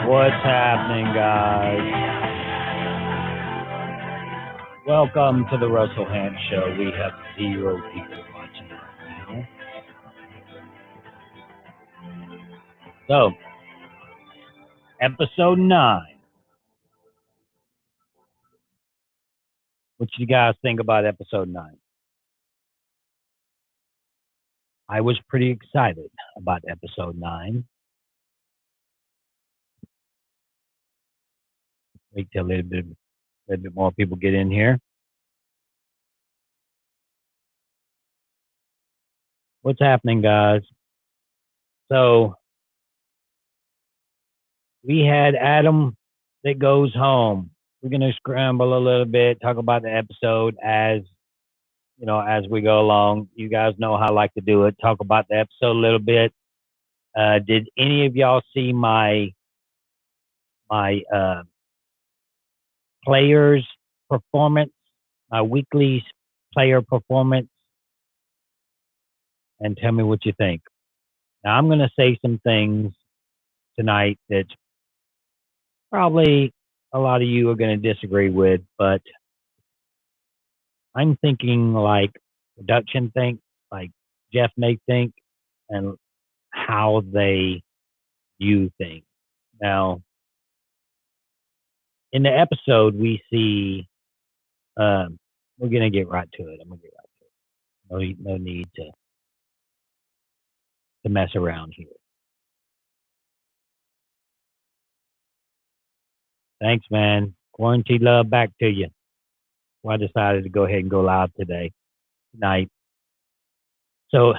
What's happening, guys? Welcome to the Russell Hand Show. We have 0 people watching right now. So, episode 9. What you guys think about episode 9? I was pretty excited about episode 9. Wait till a little bit more people get in here. What's happening, guys? So, we had Adam that goes home. We're going to scramble a little bit, talk about the episode as we go along. You guys know how I like to do it. Talk about the episode a little bit. Did any of y'all see my players performance, my weekly player performance? And tell me what you think. Now, I'm going to say some things tonight that probably a lot of you are going to disagree with, but I'm thinking like production thinks, like Jeff may think, and how they view things. Now, in the episode, we see, we're going to get right to it. I'm going to get right to it. No need to mess around here. Thanks, man. Quarantine love back to you. Well, I decided to go ahead and go live tonight. So,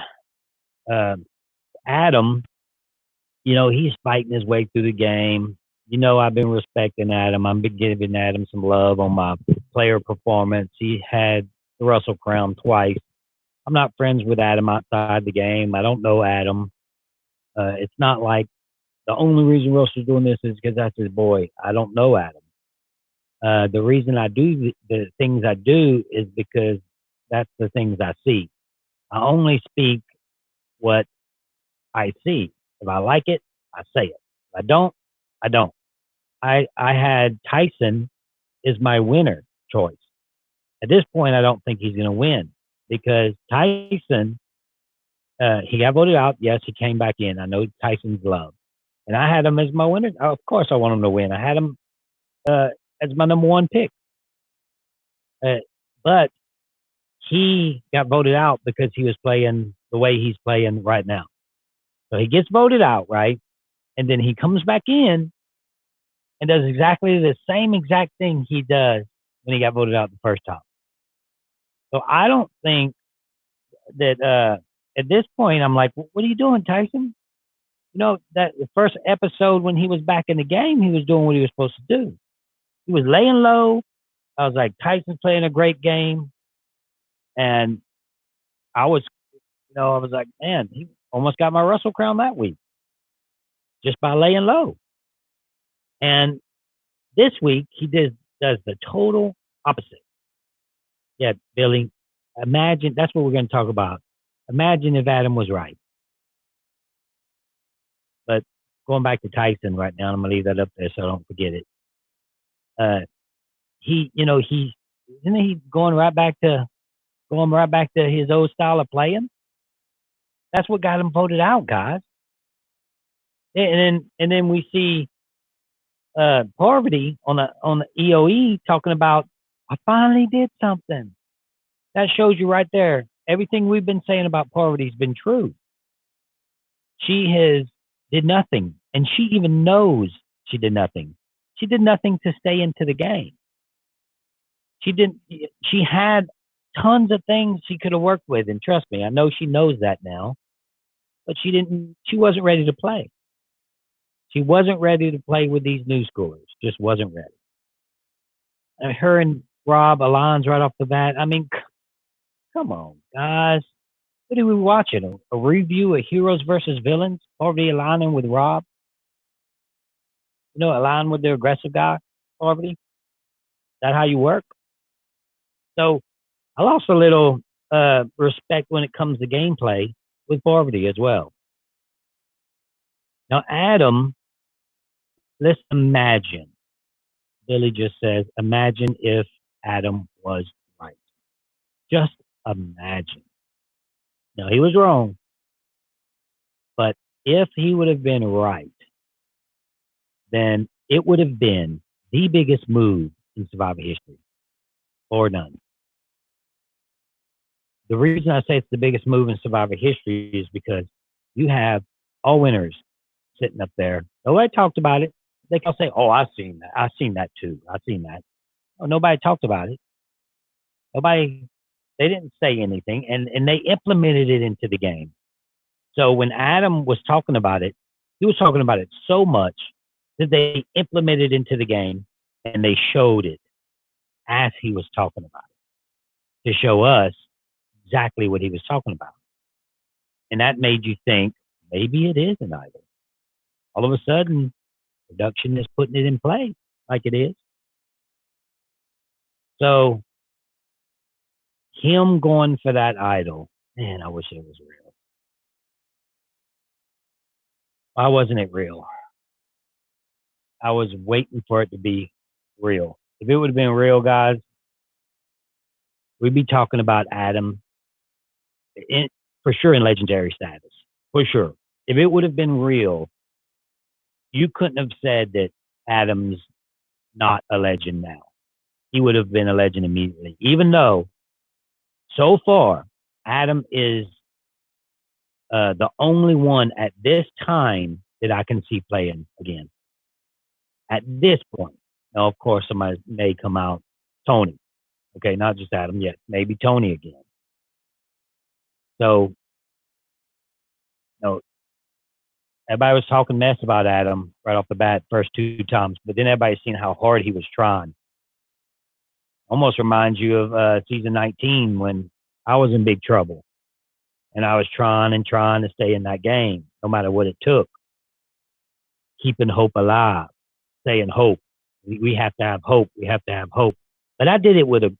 Adam, he's fighting his way through the game. I've been respecting Adam. I've been giving Adam some love on my player performance. He had the Russell Crown twice. I'm not friends with Adam outside the game. I don't know Adam. It's not like the only reason Russell's doing this is because that's his boy. I don't know Adam. The reason I do the things I do is because that's the things I see. I only speak what I see. If I like it, I say it. If I don't, I don't. I had Tyson is my winner choice. At this point, I don't think he's going to win because Tyson, he got voted out. Yes, he came back in. I know Tyson's loved. And I had him as my winner. Of course, I want him to win. I had him as my number 1 pick. But he got voted out because he was playing the way he's playing right now. So he gets voted out, right? And then he comes back in and does exactly the same exact thing he does when he got voted out the first time. So I don't think that at this point, I'm like, what are you doing, Tyson? That the first episode when he was back in the game, he was doing what he was supposed to do. He was laying low. I was like, Tyson's playing a great game. And I was like, man, he almost got my Russell Crown that week just by laying low. And this week, he does the total opposite. Yeah, Billy, imagine, that's what we're going to talk about. Imagine if Adam was right. But going back to Tyson right now, I'm going to leave that up there so I don't forget it. Isn't he going right back to his old style of playing? That's what got him voted out, guys. And then we see Parvati on the EOE talking about, I finally did something. That shows you right there. Everything we've been saying about Parvati's been true. She did nothing, and she even knows she did nothing. She did nothing to stay into the game. She had tons of things she could have worked with, and trust me, I know she knows that now. But she wasn't ready to play. She wasn't ready to play with these new schoolers. Just wasn't ready. And her and Rob aligns right off the bat. I mean, come on, guys. What are we watching? A review of Heroes versus Villains? Parvati aligning with Rob? Align with the aggressive guy, Parvati? Is that how you work? So I lost a little respect when it comes to gameplay with Parvati as well. Now, Adam let's imagine. Billy just says, imagine if Adam was right. Just imagine. No, he was wrong, but if he would have been right, then it would have been the biggest move in Survivor history, or none. The reason I say it's the biggest move in Survivor history is because you have all winners sitting up there. Nobody talked about it. They can say, "Oh, I've seen that. I've seen that too. I've seen that." Oh, nobody talked about it. Nobody. They didn't say anything, and they implemented it into the game. So when Adam was talking about it, he was talking about it so much that they implemented it into the game and they showed it as he was talking about it to show us exactly what he was talking about. And that made you think maybe it is an idol. All of a sudden, production is putting it in play like it is. So him going for that idol, man, I wish it was real. Why wasn't it real? I was waiting for it to be real. If it would have been real, guys, we'd be talking about Adam for sure in legendary status. For sure. If it would have been real, you couldn't have said that Adam's not a legend now. He would have been a legend immediately. Even though so far Adam is the only one at this time that I can see playing again. At this point. Now, of course, somebody may come out, Tony. Okay, not just Adam yet. Maybe Tony again. So, everybody was talking mess about Adam right off the bat first two times, but then everybody's seen how hard he was trying. Almost reminds you of season 19 when I was in big trouble and I was trying to stay in that game, no matter what it took. Keeping hope alive, saying hope. We have to have hope. We have to have hope. But I did it with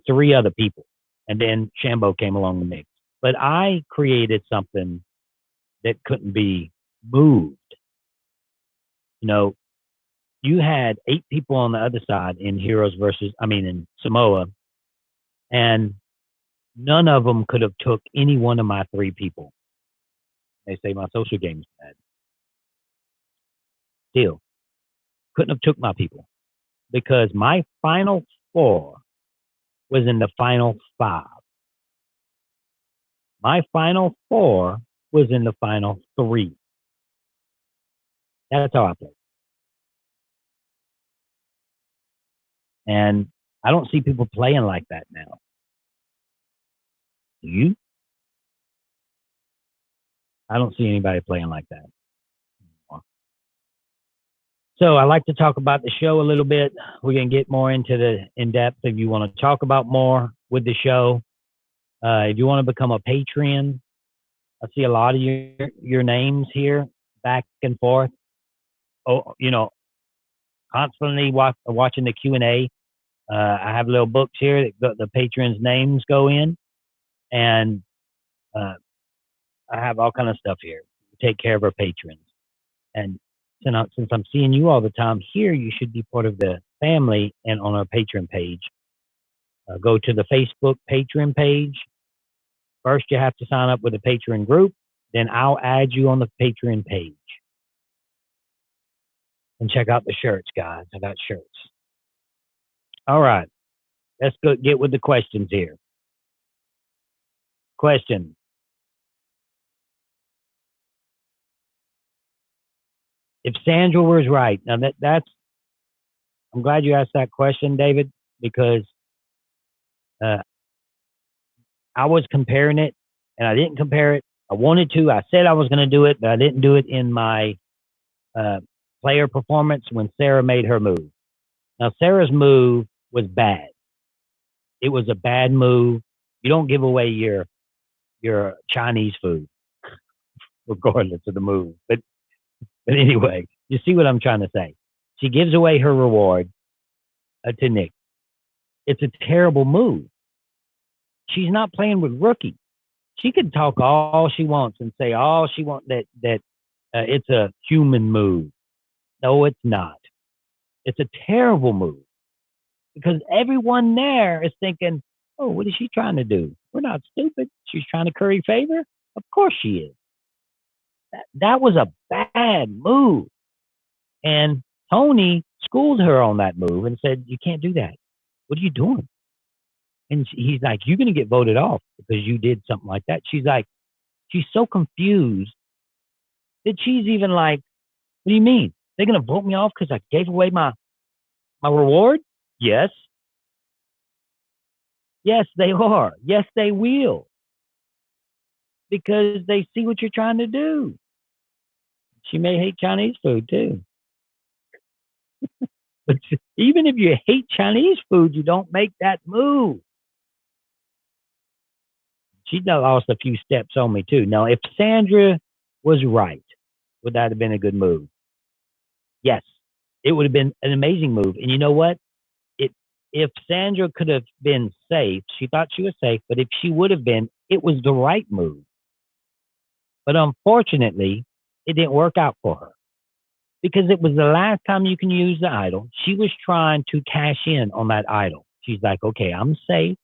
three other people, and then Shambo came along the mix. But I created something that couldn't be moved. You had 8 people on the other side in in Samoa, and none of them could have took any one of my 3 people. They say my social game is bad. Still, couldn't have took my people because my final 4 was in the final 5. My final 4 was in the final 3. That's how I played. And I don't see people playing like that now. Do you? I don't see anybody playing like that. So I like to talk about the show a little bit. We're going to get more into the in-depth if you want to talk about more with the show. If you want to become a Patreon, I see a lot of your names here back and forth. Oh, constantly watching the Q&A. I have little books here that the patrons' names go in, and I have all kind of stuff here. We take care of our patrons, and since I'm seeing you all the time here, you should be part of the family and on our Patreon page. Go to the Facebook Patreon page. First, you have to sign up with a Patreon group. Then I'll add you on the Patreon page. And check out the shirts, guys. I got shirts. All right. Let's get with the questions here. Question. If Sandra was right, now I'm glad you asked that question, David, because I was comparing it, and I didn't compare it. I wanted to. I said I was going to do it, but I didn't do it in my player performance when Sarah made her move. Now, Sarah's move was bad. It was a bad move. You don't give away your Chinese food, regardless of the move. But anyway, you see what I'm trying to say. She gives away her reward to Nick. It's a terrible move. She's not playing with rookie. She could talk all she wants and say all she wants that It's a human move. No, it's not. It's a terrible move because everyone there is thinking, oh, what is she trying to do? We're not stupid. She's trying to curry favor. Of course she is. That was a bad move. And Tony schooled her on that move and said, you can't do that. What are you doing? And he's like, you're going to get voted off because you did something like that. She's like, she's so confused that she's even like, what do you mean? They're going to vote me off because I gave away my reward? Yes. Yes, they are. Yes, they will. Because they see what you're trying to do. She may hate Chinese food too. But even if you hate Chinese food, you don't make that move. She lost a few steps on me too. Now, if Sandra was right, would that have been a good move? Yes, it would have been an amazing move. And you know what? It if Sandra could have been safe, she thought she was safe, but if she would have been, it was the right move. But unfortunately, it didn't work out for her because it was the last time you can use the idol. She was trying to cash in on that idol. She's like, okay, I'm safe.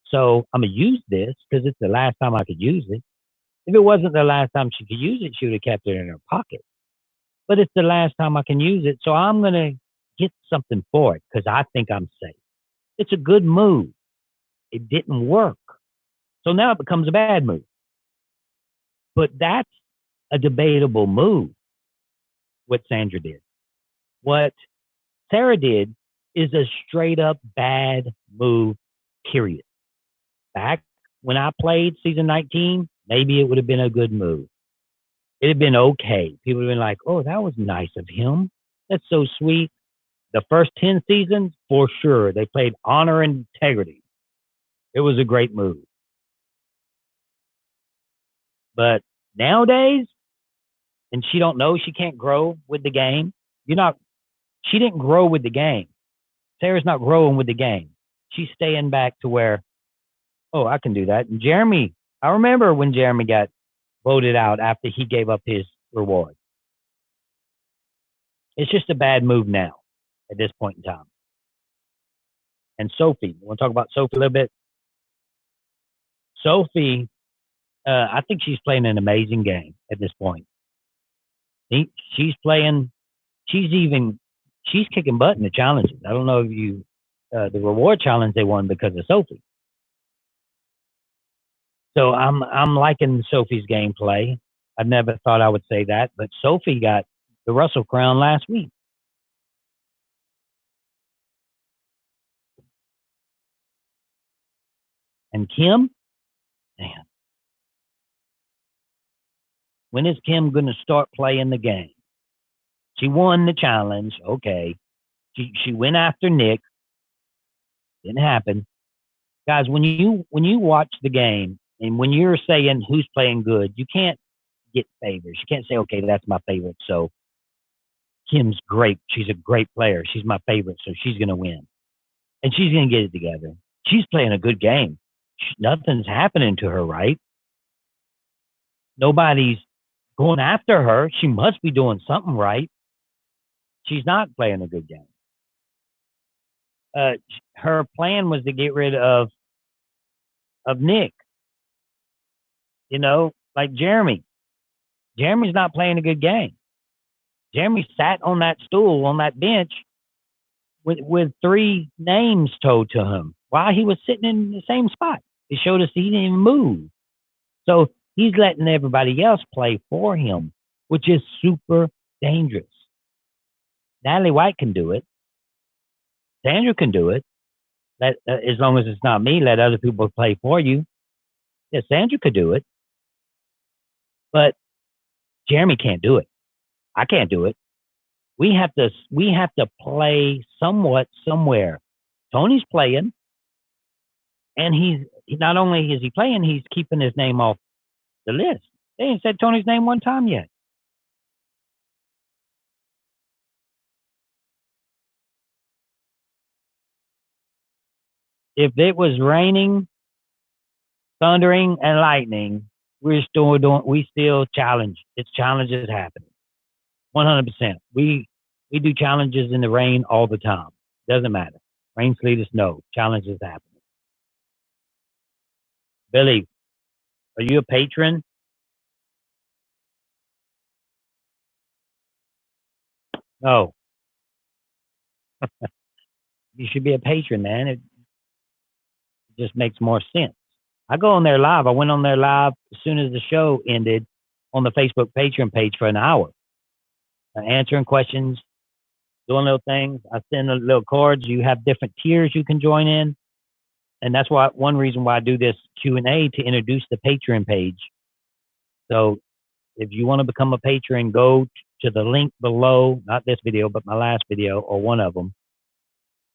So I'm going to use this because it's the last time I could use it. If it wasn't the last time she could use it, she would have kept it in her pocket. But it's the last time I can use it. So I'm going to get something for it because I think I'm safe. It's a good move. It didn't work. So now it becomes a bad move. But that's a debatable move, what Sandra did. What Sarah did is a straight up bad move, period. Back when I played season 19, maybe it would have been a good move. It'd have been okay. People would have been like, oh, that was nice of him. That's so sweet. The first 10 seasons, for sure, they played honor and integrity. It was a great move. But nowadays, and she don't know she can't grow with the game. You're not. She didn't grow with the game. Sarah's not growing with the game. She's staying back to where, oh, I can do that. And Jeremy, I remember when Jeremy got voted out after he gave up his reward. It's just a bad move now at this point in time. And Sophie, you want to talk about Sophie a little bit? Sophie, I think she's playing an amazing game at this point. She's playing. She's even. She's kicking butt in the challenges. I don't know if you, the reward challenge they won because of Sophie. So I'm liking Sophie's gameplay. I never thought I would say that, but Sophie got the Russell Crown last week. And Kim, man, when is Kim going to start playing the game? She won the challenge. Okay. She went after Nick. Didn't happen. Guys, when you watch the game and when you're saying who's playing good, you can't get favors. You can't say, okay, that's my favorite. So Kim's great. She's a great player. She's my favorite, so she's going to win. And she's going to get it together. She's playing a good game. Nothing's happening to her, right? Nobody's going after her. She must be doing something right. She's not playing a good game. Her plan was to get rid of Nick. You know, like Jeremy. Jeremy's not playing a good game. Jeremy sat on that stool on that bench with three names told to him while he was sitting in the same spot. It showed us he didn't even move. So he's letting everybody else play for him, which is super dangerous. Natalie White can do it. Sandra can do it. As long as it's not me, let other people play for you. Yeah, Sandra could do it. But Jeremy can't do it. I can't do it. We have to play somewhat somewhere. Tony's playing, and he's not only is he playing, he's keeping his name off the list. They ain't said Tony's name one time yet. If it was raining, thundering, and lightning, we still challenge. It's challenges happening. 100%. We do challenges in the rain all the time. Doesn't matter. Rain, sleet, or snow. Challenges happening. Billy, are you a patron? No. You should be a patron, man. It just makes more sense. I go on there live. I went on there live as soon as the show ended on the Facebook Patreon page for an hour, answering questions, doing little things. I send little cards. You have different tiers you can join in, and that's why one reason why I do this Q&A to introduce the Patreon page. So if you want to become a patron, go to the link below, not this video, but my last video or one of them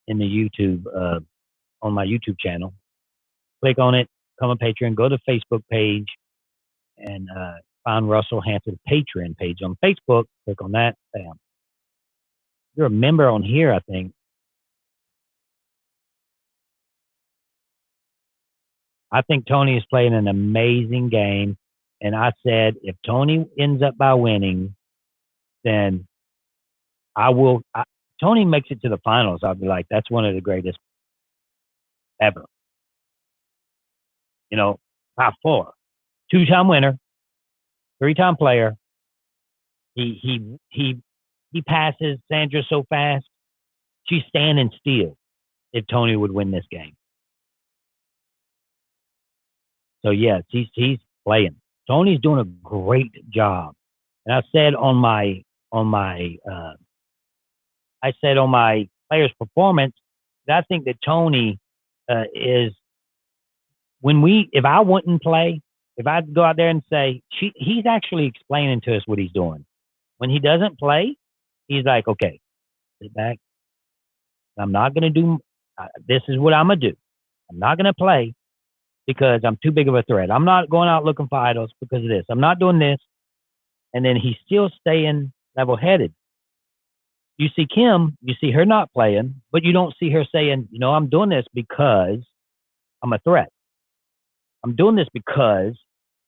in the YouTube, on my YouTube channel. Click on it, become a patron, go to Facebook page, and find Russell Hanson Patreon page on Facebook. Click on that. Bam. You're a member on here, I think. I think Tony is playing an amazing game. And I said, if Tony ends up by winning, then I will. Tony makes it to the finals. I'll be like, that's one of the greatest ever. You know, top four, 2-time winner, 3-time player. He passes Sandra so fast. She's standing still if Tony would win this game. So yes, he's playing. Tony's doing a great job. And I said on my player's performance that I think that Tony is if I wouldn't play, if I'd go out there and say he's actually explaining to us what he's doing. When he doesn't play, he's like, okay, sit back. I'm not gonna do. This is what I'm gonna do. I'm not gonna play because I'm too big of a threat. I'm not going out looking for idols because of this. I'm not doing this. And then he's still staying level-headed. You see Kim, you see her not playing, but you don't see her saying, I'm doing this because I'm a threat. I'm doing this because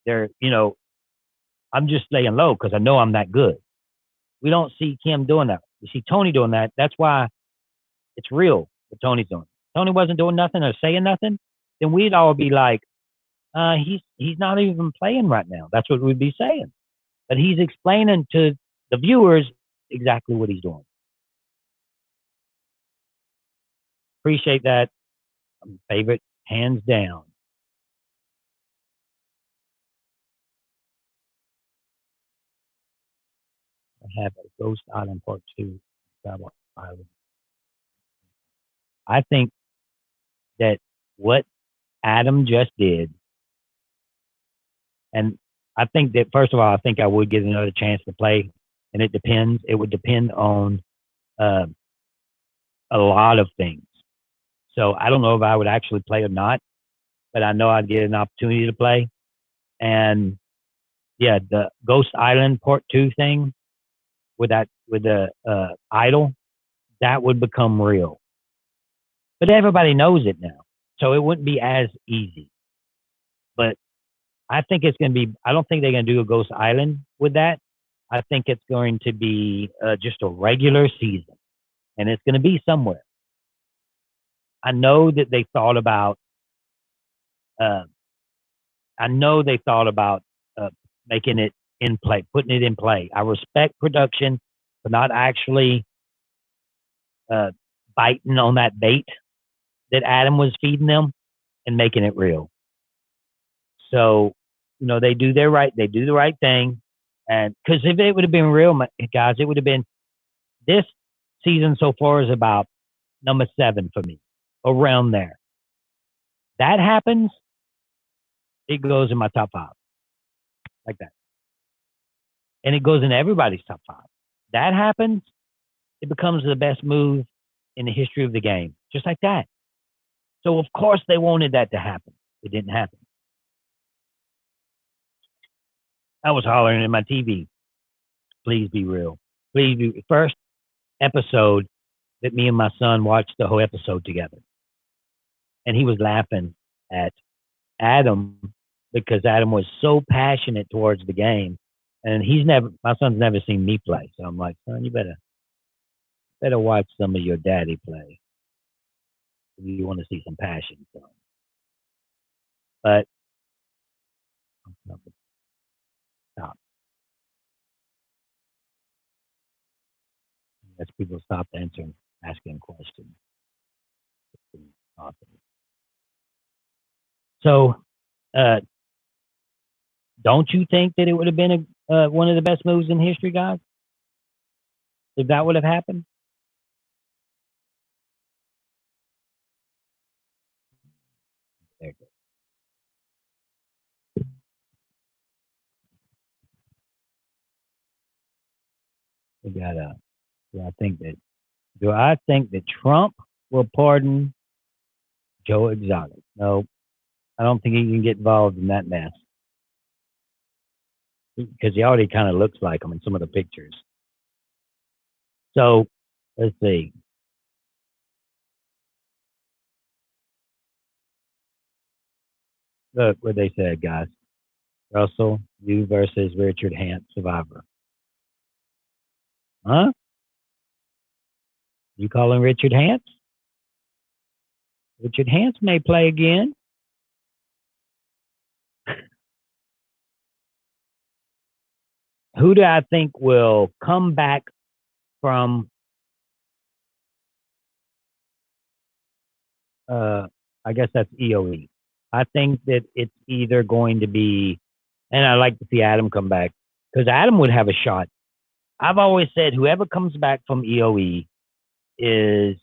I'm just laying low because I know I'm that good. We don't see Kim doing that. You see Tony doing that. That's why it's real what Tony's doing. Tony wasn't doing nothing or saying nothing, then we'd all be like, he's not even playing right now. That's what we'd be saying. But he's explaining to the viewers exactly what he's doing. Appreciate that. Favorite, hands down. I have a Ghost Island Part 2. Island. I think that what Adam just did, and I think that, first of all, I think I would get another chance to play, and it depends. It would depend on a lot of things. So I don't know if I would actually play or not, but I know I'd get an opportunity to play. And yeah, the Ghost Island Part 2 thing with the idol, that would become real. But everybody knows it now, so it wouldn't be as easy. But I think it's going to be, I don't think they're going to do a Ghost Island with that. I think it's going to be just a regular season, and it's going to be somewhere. I know that they thought about, making it in play, putting it in play. I respect production for not actually biting on that bait that Adam was feeding them and making it real. So, they do the right thing. And because if it would have been real, guys, it would have been, this season so far is about number 7 for me, around there. That happens, it goes in my top 5, like that. And it goes in everybody's top 5. That happens, it becomes the best move in the history of the game, just like that. So, of course, they wanted that to happen. It didn't happen. I was hollering at my TV, please be real. Please be. First episode that me and my son watched the whole episode together. And he was laughing at Adam because Adam was so passionate towards the game, and my son's never seen me play, so I'm like, son, you better watch some of your daddy play if you want to see some passion. So, but stop. As people stop asking questions. Awesome. So, uh, don't you think that it would have been one of the best moves in history, guys, if that would have happened? There you go. We got do I think that Trump will pardon Joe Exotic? No, I don't think he can get involved in that mess because he already kind of looks like him in some of the pictures. So let's see. Look what they said, guys. Russell, you versus Richard Hant, Survivor. Huh? You calling Richard Hant? Richard Hant may play again. Who do I think will come back from I guess that's EOE. I think that it's either going to be, and I like to see Adam come back because Adam would have a shot. I've always said whoever comes back from EOE is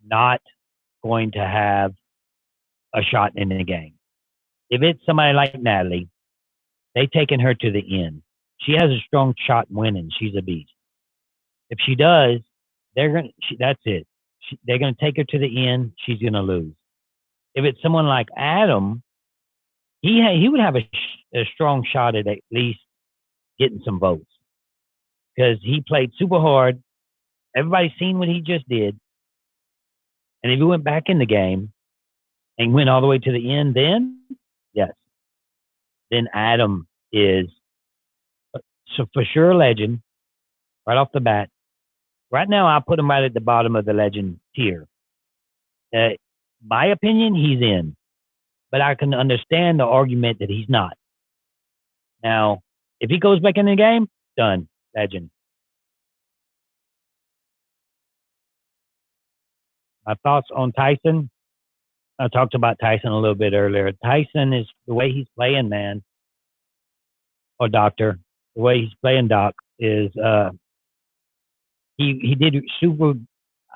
not going to have a shot in the game. If it's somebody like Natalie, they taking her to the end. She has a strong shot in winning. She's a beast. If she does, that's it. They're gonna take her to the end. She's gonna lose. If it's someone like Adam, he would have a strong shot at least getting some votes because he played super hard. Everybody's seen what he just did, and if he went back in the game and went all the way to the end, then yes, then Adam is so for sure a legend right off the bat. Right now, I'll put him right at the bottom of the legend tier. My opinion, he's in, but I can understand the argument that he's not. Now, if he goes back in the game, done, legend. My thoughts on Tyson. I talked about Tyson a little bit earlier. Tyson is the way he's playing, man, or Doctor. The way he's playing, Doc, is he did super.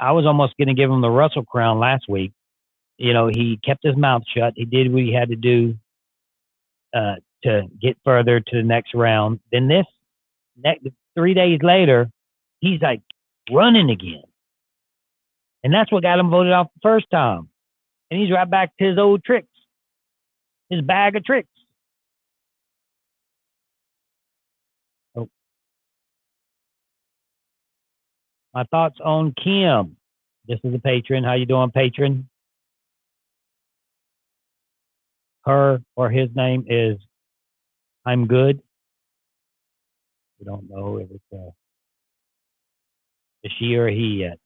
I was almost going to give him the Russell crown last week. You know, he kept his mouth shut. He did what he had to do to get further to the next round. Then this next 3 days later, he's like running again, and that's what got him voted off the first time. And he's right back to his old tricks, his bag of tricks. Oh. My thoughts on Kim. This is a patron. How you doing, patron? Her or his name is I'm good. We don't know if it's a she or he yet.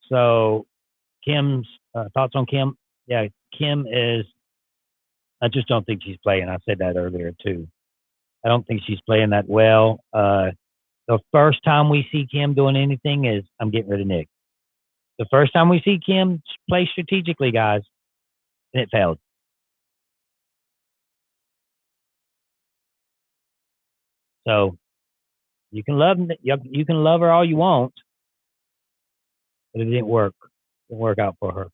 So Kim's thoughts on Kim? Yeah, Kim is. I just don't think she's playing. I said that earlier too. I don't think she's playing that well. The first time we see Kim doing anything is I'm getting rid of Nick. The first time we see Kim play strategically, guys, and it failed. So you can love her all you want, but it didn't work. It didn't work out for her.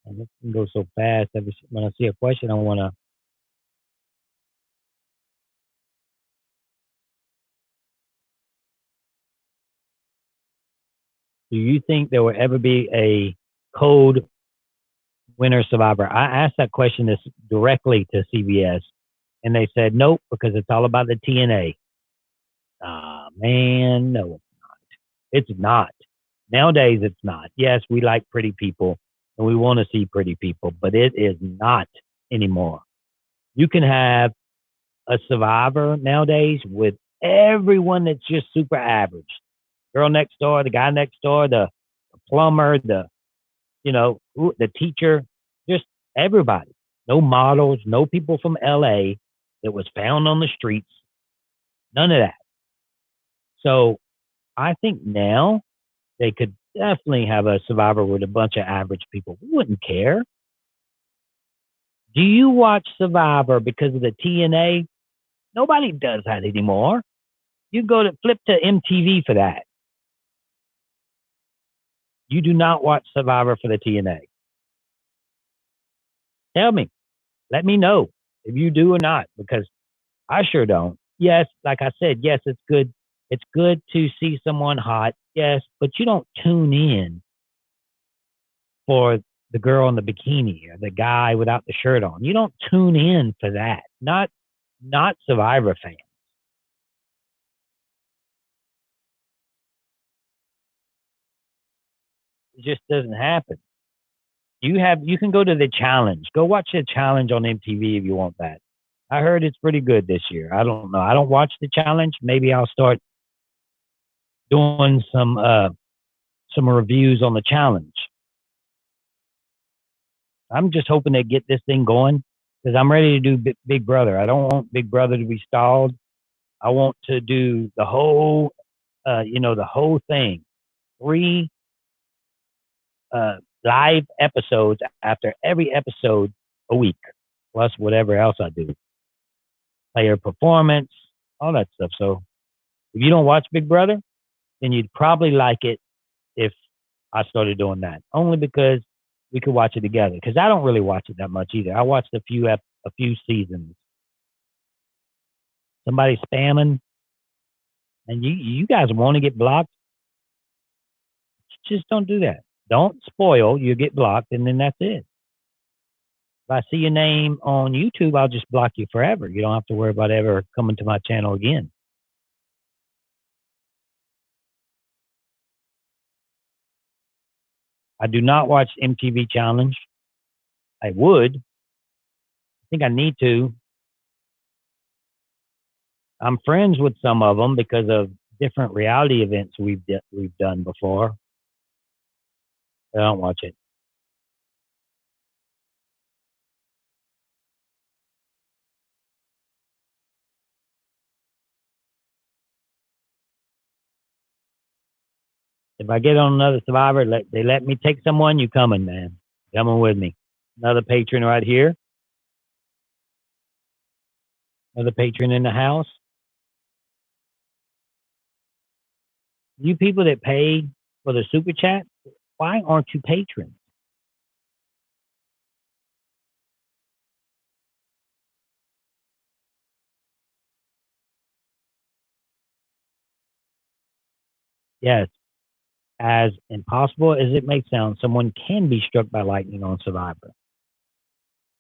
And this can go so fast. When I see a question, I want to. Do you think there will ever be a code winner survivor? I asked that question directly to CBS, and they said nope because it's all about the TNA. Ah, man, no, it's not. It's not. Nowadays, it's not. Yes, we like pretty people, and we want to see pretty people, but it is not anymore. You can have a Survivor nowadays with everyone that's just super average. Girl next door, the guy next door, the plumber, the teacher, just everybody. No models, no people from LA that was found on the streets, none of that. So I think now they could definitely have a Survivor with a bunch of average people. We wouldn't care. Do you watch Survivor because of the TNA? Nobody does that anymore. You go to flip to MTV for that. You do not watch Survivor for the TNA. Tell me. Let me know if you do or not, because I sure don't. Yes, like I said, yes, it's good. It's good to see someone hot. Yes, but you don't tune in for the girl in the bikini or the guy without the shirt on. You don't tune in for that. Not Survivor fans. It just doesn't happen. You can go to the challenge. Go watch the challenge on MTV if you want that. I heard it's pretty good this year. I don't know. I don't watch the challenge. Maybe I'll start doing some reviews on the challenge. I'm just hoping they get this thing going because I'm ready to do Big Brother. I don't want Big Brother to be stalled. I want to do the whole thing. 3 live episodes after every episode a week, plus whatever else I do. Player performance, all that stuff. So if you don't watch Big Brother, then you'd probably like it if I started doing that. Only because we could watch it together. Because I don't really watch it that much either. I watched a few seasons. Somebody spamming, and you guys want to get blocked. Just don't do that. Don't spoil. You get blocked, and then that's it. If I see your name on YouTube, I'll just block you forever. You don't have to worry about ever coming to my channel again. I do not watch MTV Challenge. I would. I think I need to. I'm friends with some of them because of different reality events we've done before. I don't watch it. If I get on another Survivor, they let me take someone, you coming, man. Coming with me. Another patron right here. Another patron in the house. You people that pay for the super chat, why aren't you patrons? Yes, as impossible as it may sound, someone can be struck by lightning on Survivor.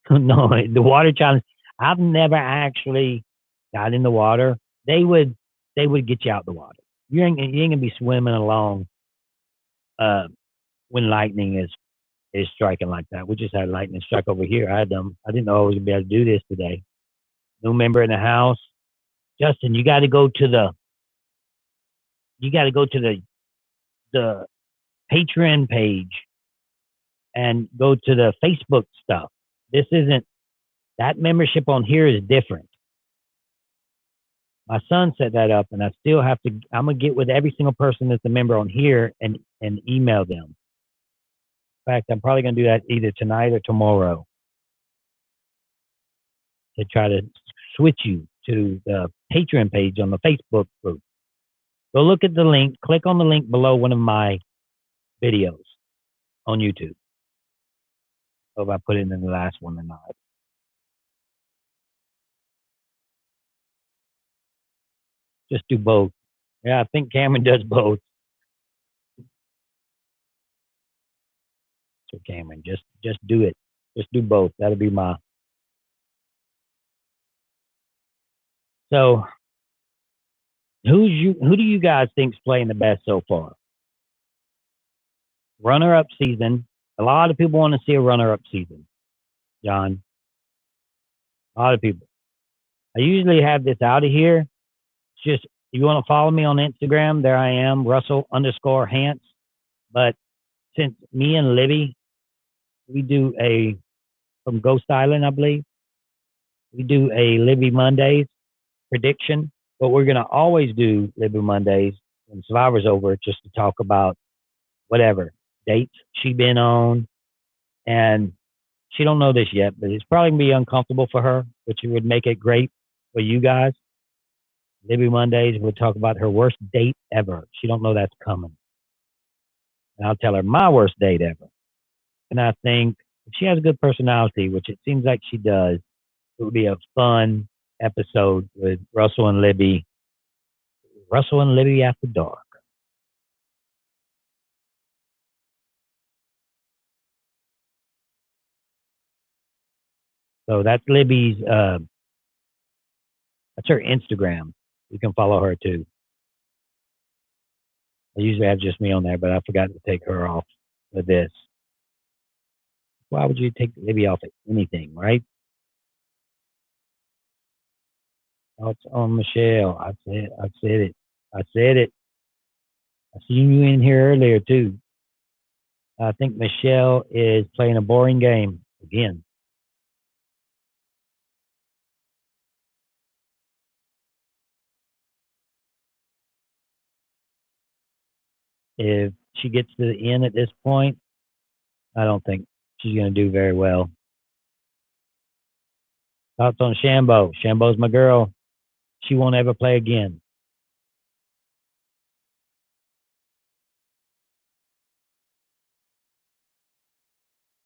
No, the water challenge. I've never actually got in the water. They would get you out the water. You ain't gonna be swimming along uh, when lightning is striking like that. We just had lightning strike over here. I didn't know I was gonna be able to do this today. New member in the house, Justin. You got to go to the Patreon page and go to the Facebook stuff. This isn't that membership on here is different. My son set that up, and I still have to. I'm gonna get with every single person that's a member on here and email them. In fact, I'm probably gonna do that either tonight or tomorrow to try to switch you to the Patreon page on the Facebook group. Go look at the link. Click on the link below one of my videos on YouTube. So if I put it in the last one or not. Just do both. Yeah, I think Cameron does both. So Cameron, just do it. Just do both. That'll be my. So who do you guys think's playing the best so far? Runner up season, A lot of people want to see a runner-up season, John. A lot of people. I usually have this out of here. It's just, you want to follow me on Instagram, there I am, Russell_Hantz. But since me and Libby, we do from Ghost Island, I believe, we do a Libby Mondays prediction. But we're going to always do Libby Mondays when Survivor's over, just to talk about whatever dates she been on. And she don't know this yet, but it's probably going to be uncomfortable for her, which would make it great for you guys. Libby Mondays, we'll talk about her worst date ever. She don't know that's coming. And I'll tell her my worst date ever. And I think if she has a good personality, which it seems like she does, it would be a fun episode with Russell and Libby. Russell and Libby After Dark. So that's Libby's, that's her Instagram. You can follow her too. I usually have just me on there, but I forgot to take her off of this. Why would you take Libby off of anything, right? Thoughts on Michelle. I said it. I said it. I seen you in here earlier too. I think Michelle is playing a boring game again. If she gets to the end at this point, I don't think she's going to do very well. Thoughts on Shambo? Shambo's my girl. She won't ever play again.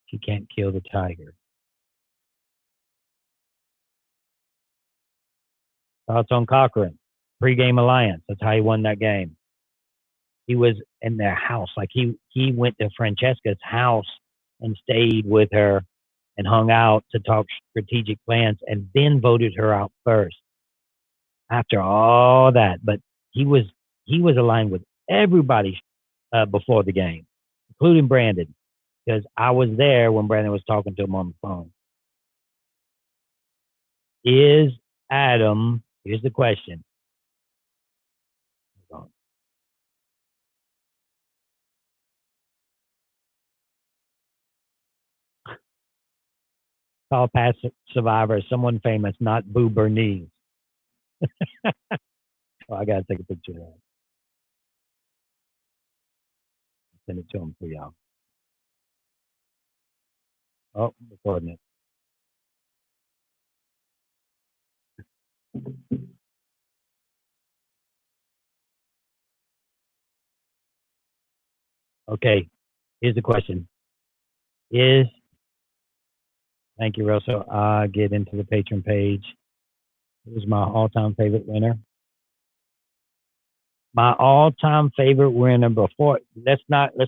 She can't kill the tiger. Thoughts on Cochran? Pre-game alliance. That's how he won that game. He was in their house. Like he went to Francesca's house and stayed with her and hung out to talk strategic plans and then voted her out first after all that. But he was aligned with everybody before the game, including Brandon, because I was there when Brandon was talking to him on the phone. Is Adam, here's the question. Call past survivor, someone famous, not Boo Bernice. Oh, I got to take a picture of that. Send it to him for y'all. Oh, recording it. Okay, here's the question. Thank you, Russell. I get into the patron page. Who's my all-time favorite winner? My all-time favorite winner before, let's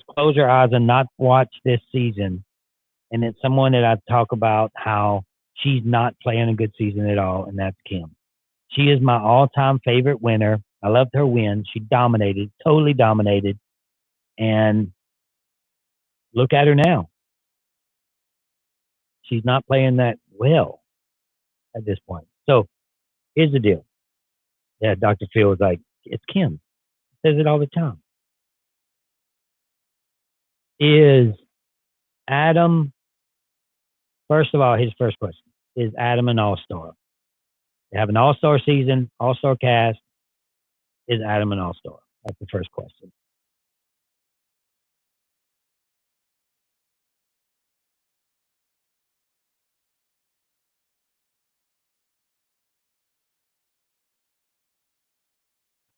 close our eyes and not watch this season. And it's someone that I talk about how she's not playing a good season at all, and that's Kim. She is my all-time favorite winner. I loved her win. She dominated, totally dominated. And look at her now. She's not playing that well at this point. So here's the deal. Yeah, Dr. Phil was like, it's Kim. Says it all the time. Is Adam, first of all, his first question, is Adam an all-star? They have an all-star season, all-star cast. Is Adam an all-star? That's the first question.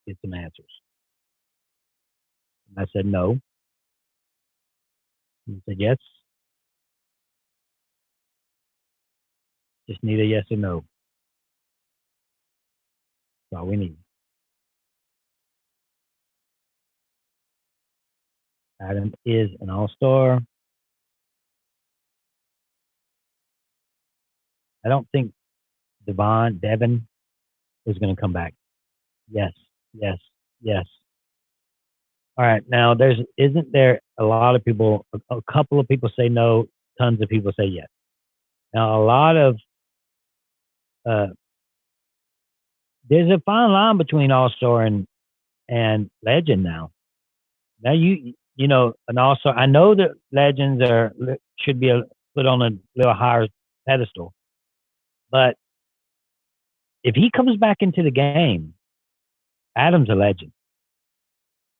Get some answers. And I said no. And he said yes. Just need a yes or no. That's all we need. Adam is an all-star. I don't think Devin is going to come back. Yes, yes, yes. All right. Now, isn't there a lot of people, a couple of people say no, tons of people say yes. Now, a lot of, uh, there's a fine line between all-star and legend now. Now, you know, an all-star, I know that legends should be put on a little higher pedestal, but if he comes back into the game, Adam's a legend.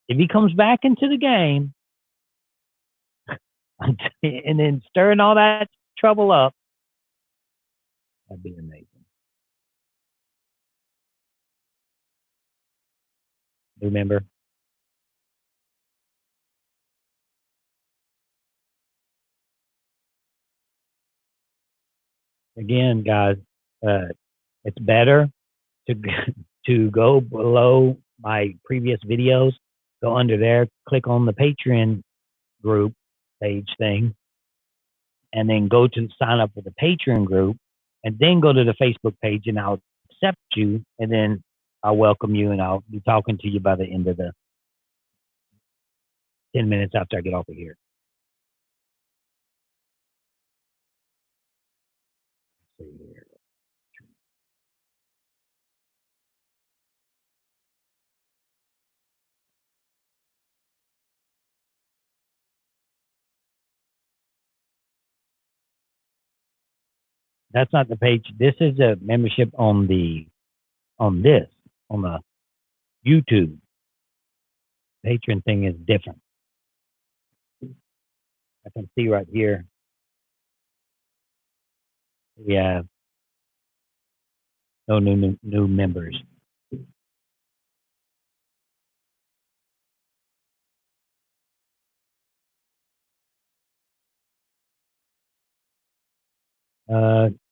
If he comes back into the game and then stirring all that trouble up, that'd be amazing. Remember? Again, guys, it's better to to go below my previous videos, go under there, click on the Patreon group page thing, and then go to sign up for the Patreon group, and then go to the Facebook page, and I'll accept you, and then I'll welcome you, and I'll be talking to you by the end of the 10 minutes after I get off of here. Let's see here. That's not the page. This is a membership on the on the YouTube. Patreon thing is different. I can see right here. We have no new members.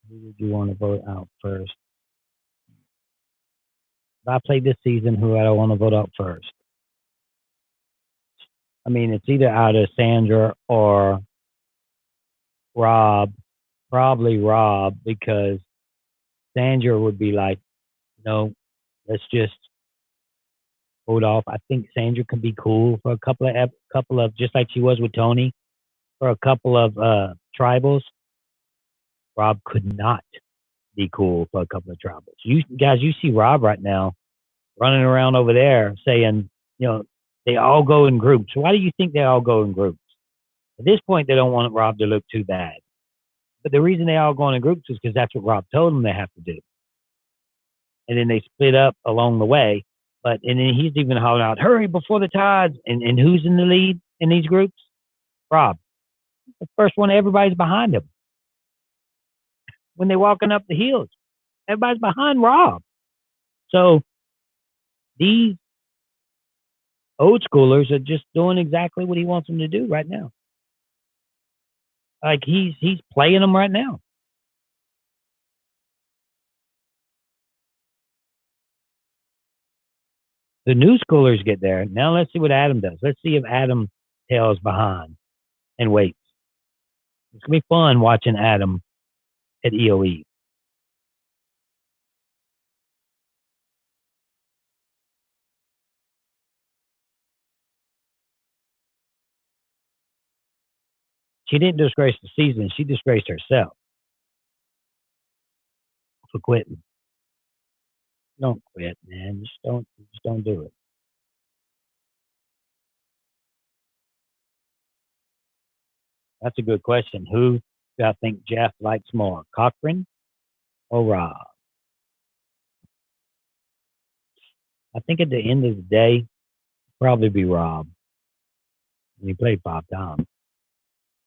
Who did you want to vote out first? If I play this season, who I want to vote out first? I mean, it's either out of Sandra or Rob. Probably Rob, because Sandra would be like, no, let's just vote off. I think Sandra can be cool for a couple of just like she was with Tony, for a couple of tribals. Rob could not be cool for a couple of tribals. You guys, you see Rob right now running around over there saying, you know, they all go in groups. Why do you think they all go in groups? At this point, they don't want Rob to look too bad. But the reason they all go in groups is because that's what Rob told them they have to do. And then they split up along the way. And then he's even hollering out, hurry before the tides. And who's in the lead in these groups? Rob. The first one, everybody's behind him. When they're walking up the hills, everybody's behind Rob. So these old schoolers are just doing exactly what he wants them to do right now. Like he's playing them right now. The new schoolers get there. Now let's see what Adam does. Let's see if Adam tails behind and waits. It's gonna be fun watching Adam at EOE. She didn't disgrace the season. She disgraced herself for quitting. Don't quit, man. Just don't do it. That's a good question. Who do I think Jeff likes more, Cochran or Rob? I think at the end of the day, probably be Rob. And he played 5 times.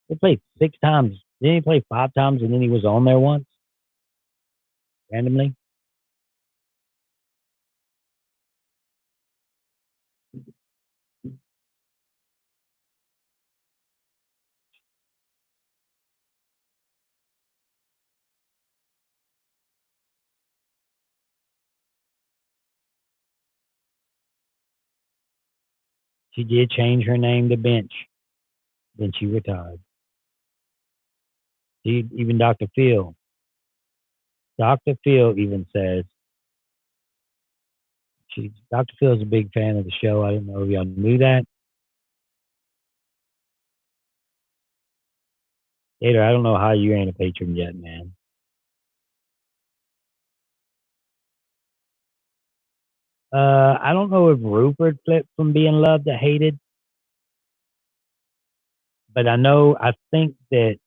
He played 6 times. Didn't he play 5 times and then he was on there once? Randomly? She did change her name to Bench. Then she retired. Even Dr. Phil. Dr. Phil even says Dr. Phil is a big fan of the show. I didn't know if y'all knew that. Gator, I don't know how you ain't a patron yet, man. I don't know if Rupert flipped from being loved to hated, but I think that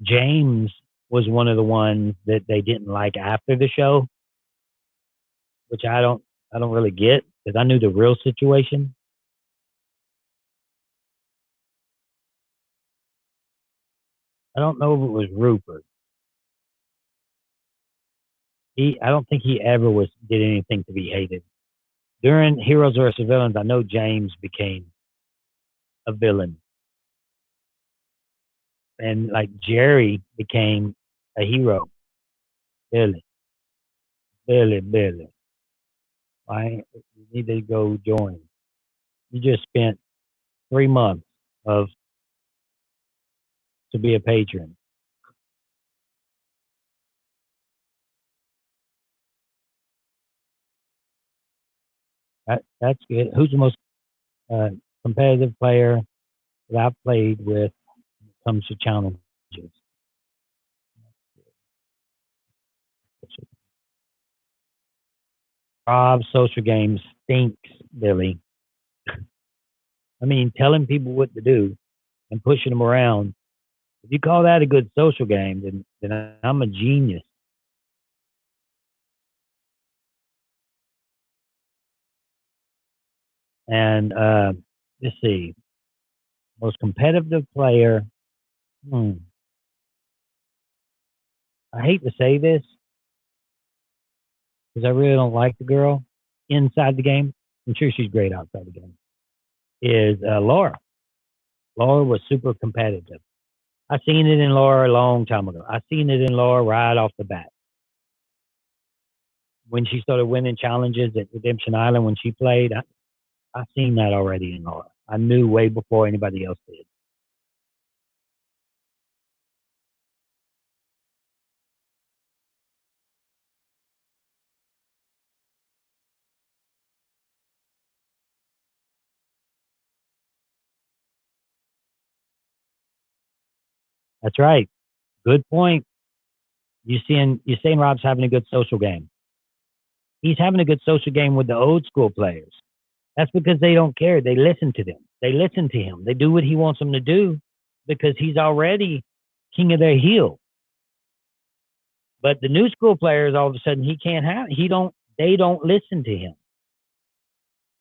James was one of the ones that they didn't like after the show, which I don't really get because I knew the real situation. I don't know if it was Rupert. I don't think he ever did anything to be hated. During Heroes vs. Villains, I know James became a villain, and like Jerry became a hero. Billy, Billy. I you need to go join. You just spent 3 months of to be a patron. That's good. Who's the most uh, competitive player that I've played with when it comes to challenges? Rob's social game stinks, Billy. I mean, telling people what to do and pushing them around. If you call that a good social game, then I'm a genius. And let's see, most competitive player. Hmm, I hate to say this because I really don't like the girl inside the game. I'm sure she's great outside the game. Is Laura. Laura was super competitive. I seen it in Laura a long time ago. I seen it in Laura right off the bat. When she started winning challenges at Redemption Island when she played, I seen that already in Laura. I knew way before anybody else did. That's right. Good point. You're saying Rob's having a good social game. He's having a good social game with the old school players. That's because they don't care. They listen to them. They listen to him. They do what he wants them to do because he's already king of their heel. But the new school players, all of a sudden, he can't have. He don't. They don't listen to him.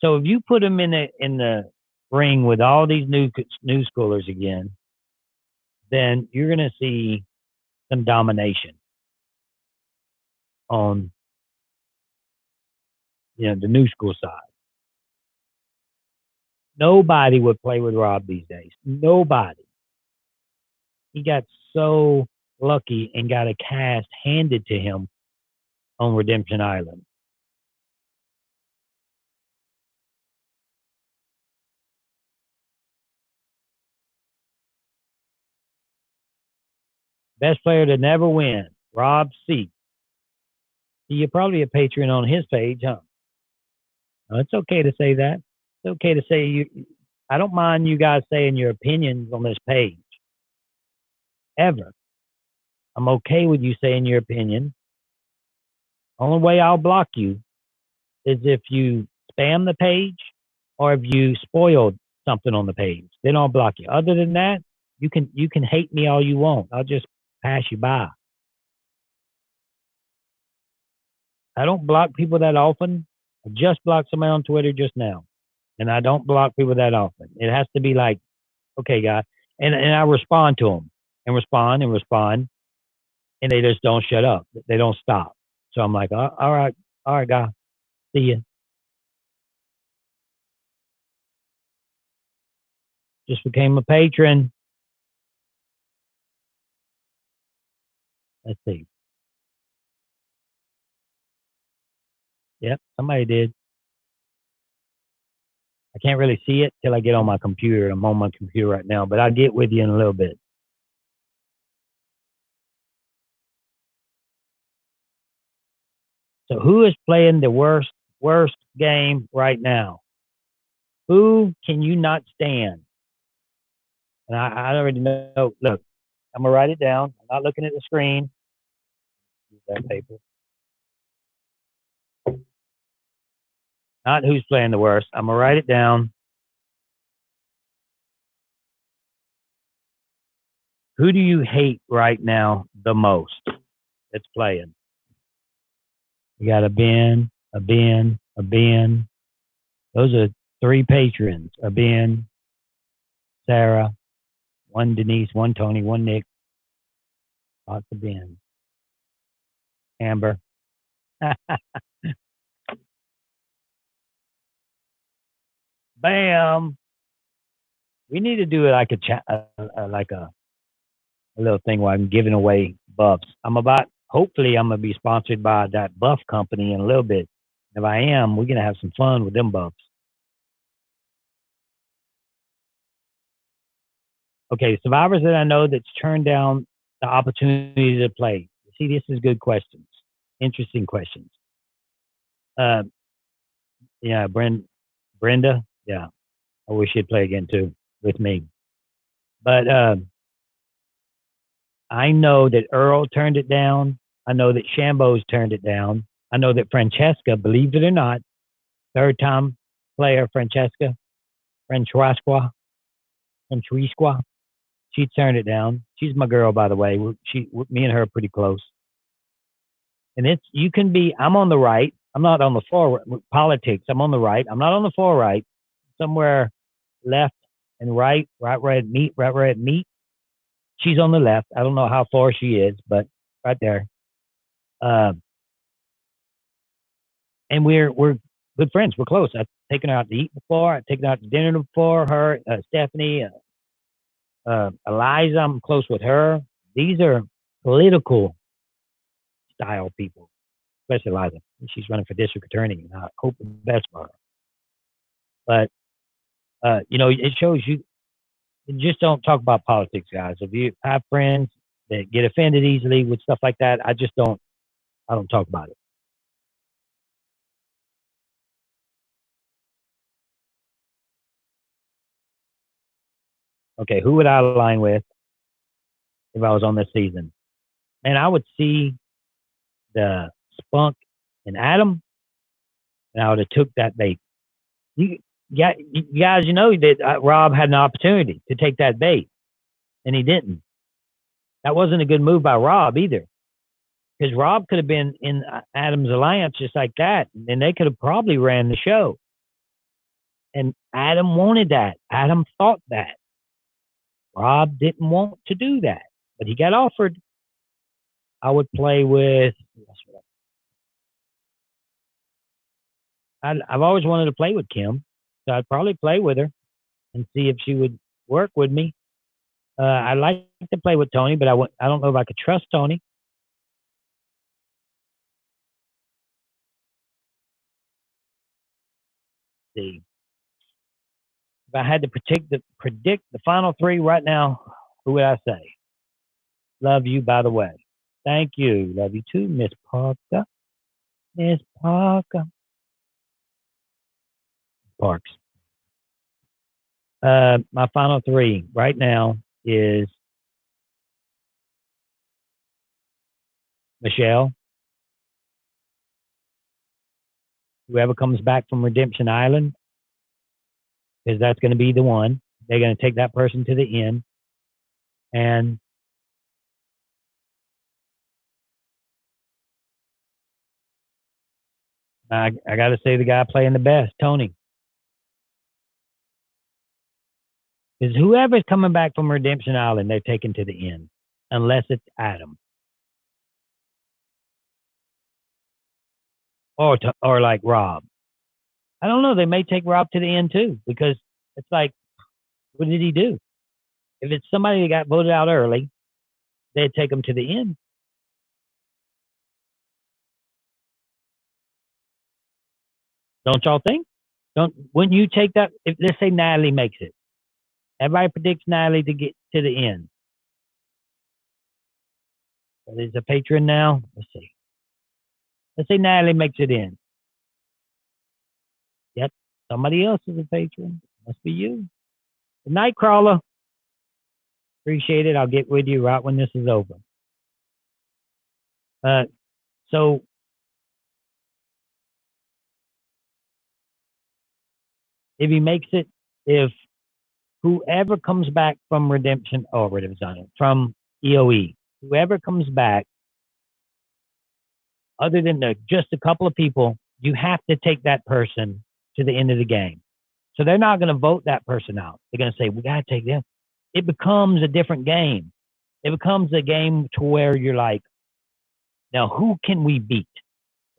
So if you put him in the ring with all these new schoolers again, then you're going to see some domination on the new school side. Nobody would play with Rob these days. Nobody. He got so lucky and got a cast handed to him on Redemption Island. Best player to never win, Rob C. You're probably a patron on his page, huh? No, it's okay to say that. It's okay to say you. I don't mind you guys saying your opinions on this page ever. I'm okay with you saying your opinion. Only way I'll block you is if you spam the page or if you spoiled something on the page. Then I'll block you. Other than that, you can hate me all you want. I'll just pass you by. I don't block people that often. I just blocked somebody on Twitter just now, and I don't block people that often. It has to be like, okay, guy, and I respond to them and respond and respond, and they just don't shut up. They don't stop. So I'm like, all right, guy, see you. Just became a patron. Let's see. Yep, somebody did. I can't really see it till I get on my computer. I'm on my computer right now, but I'll get with you in a little bit. So who is playing the worst game right now? Who can you not stand? And I already know. Look, I'm gonna write it down. I'm not looking at the screen. Use that paper. Not who's playing the worst. I'm gonna write it down. Who do you hate right now the most that's playing? You got a Ben, a Ben, a Ben. Those are 3 patrons. A Ben, Sarah, 1 Denise, 1 Tony, 1 Nick. Lots of Ben. Amber. Bam. We need to do it like a little thing where I'm giving away buffs. Hopefully I'm gonna be sponsored by that buff company in a little bit. If I am, we're gonna have some fun with them buffs. Okay, survivors that I know that's turned down the opportunity to play. See, this is good questions, interesting questions. Uh, yeah, Brenda, yeah, I wish she'd play again too with me. But I know that Earl turned it down. I know that Shambo's turned it down. I know that Francesca, believe it or not, 3rd-time player Francesca, Francoisqua, she turned it down. She's my girl, by the way. Me and her are pretty close. And you can be. I'm on the right. I'm not on the far politics. I'm on the right. I'm not on the far right. Somewhere left and right where it meet, right where it meet. She's on the left. I don't know how far she is, but right there. And we're good friends. We're close. I've taken her out to eat before. I've taken her out to dinner before. Her, Stephanie, Eliza. I'm close with her. These are political style people, especially Eliza. She's running for district attorney, and I hope the best for her. But it shows you just don't talk about politics, guys. If you have friends that get offended easily with stuff like that, I don't talk about it. Okay, who would I align with if I was on this season? And I would see the spunk in Adam, and I would have took that bait. You, you guys, you know that Rob had an opportunity to take that bait, and he didn't. That wasn't a good move by Rob either, because Rob could have been in Adam's alliance just like that, and they could have probably ran the show. And Adam wanted that. Adam thought that. Rob didn't want to do that, but he got offered. I would play with. I've always wanted to play with Kim, so I'd probably play with her and see if she would work with me. I like to play with Tony, but I don't know if I could trust Tony. See, if I had to predict the final 3 right now, who would I say? Love you, by the way. Thank you. Love you too, Miss Parker. Miss Parker. Parks. My final 3 right now is Michelle. Whoever comes back from Redemption Island, because that's going to be the one. They're going to take that person to the end. And I got to say the guy playing the best, Tony. Because whoever's coming back from Redemption Island, they're taken to the end, unless it's Adam. Or like Rob. I don't know. They may take Rob to the end too, because it's like, what did he do? If it's somebody that got voted out early, they'd take him to the end. Don't y'all think? Wouldn't you take that? If let's say Natalie makes it, everybody predicts Natalie to get to the end. So there's a patron now. Let's see. Let's say Natalie makes it in. Yep, somebody else is a patron. Must be you. The Nightcrawler. Appreciate it. I'll get with you right when this is over. So if he makes it, if whoever comes back from redemption, from EOE, whoever comes back, other than just a couple of people, you have to take that person to the end of the game. So they're not going to vote that person out. They're going to say, we got to take them. It becomes a different game. It becomes a game to where you're like, now who can we beat?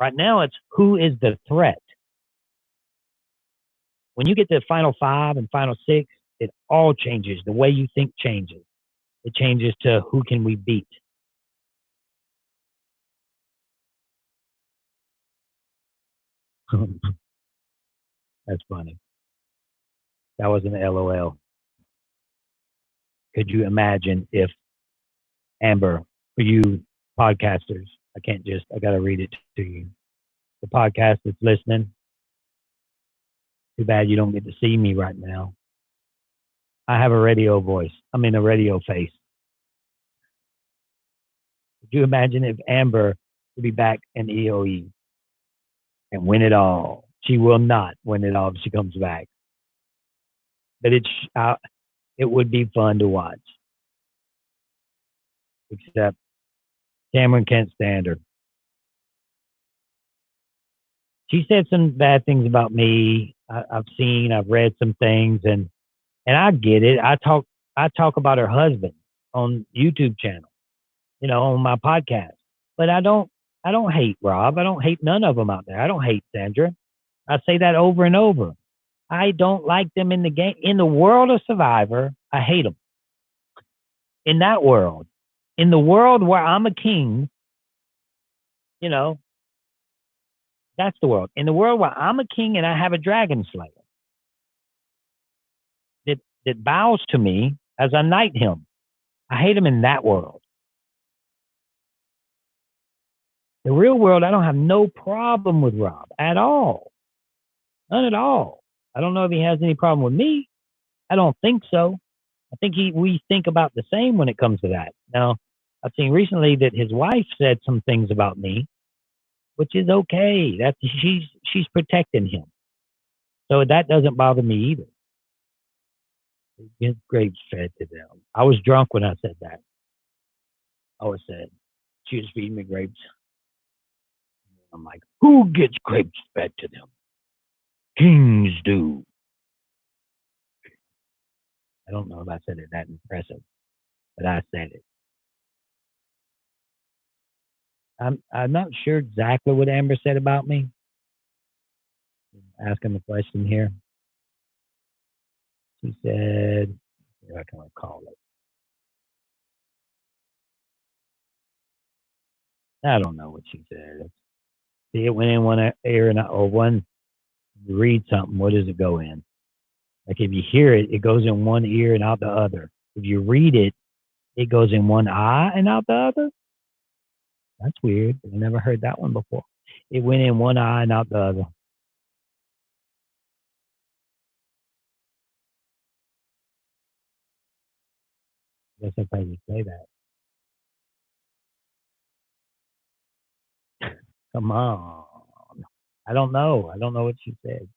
Right now it's who is the threat. When you get to the final 5 and final 6, it all changes. The way you think changes. It changes to who can we beat. That's funny. That was an LOL. Could you imagine if Amber, for you podcasters, I got to read it to you. The podcast that's listening, too bad you don't get to see me right now. I have a radio voice. I'm in a radio face. Could you imagine if Amber would be back in EOE and win it all? She will not win it all if she comes back. But it would be fun to watch. Except Cameron can't stand her. She said some bad things about me. I've read some things, and I get it. I talk about her husband on YouTube channel, on my podcast. But I don't hate Rob. I don't hate none of them out there. I don't hate Sandra. I say that over and over. I don't like them in the game. In the world of Survivor, I hate them. In that world. In the world where I'm a king, that's the world. In the world where I'm a king and I have a dragon slayer that bows to me as I knight him. I hate him in that world. The real world, I don't have no problem with Rob at all. None at all. I don't know if he has any problem with me. I don't think so. I think we think about the same when it comes to that. Now, I've seen recently that his wife said some things about me, which is okay. She's protecting him. So that doesn't bother me either. Get grapes fed to them. I was drunk when I said that. I always said, she was feeding me grapes. I'm like, who gets grapes fed to them? Kings do. I don't know if I said it that impressive, but I said it. I'm not sure exactly what Amber said about me. Asking the question here. She said, if I can recall it. I don't know what she said. See, it went in one ear and one. You read something, what does it go in? Like if you hear it, it goes in one ear and out the other. If you read it, it goes in one eye and out the other. That's weird. I never heard that one before. It went in one eye and out the other. I guess if I could say that. Come on. I don't know. I don't know what she said.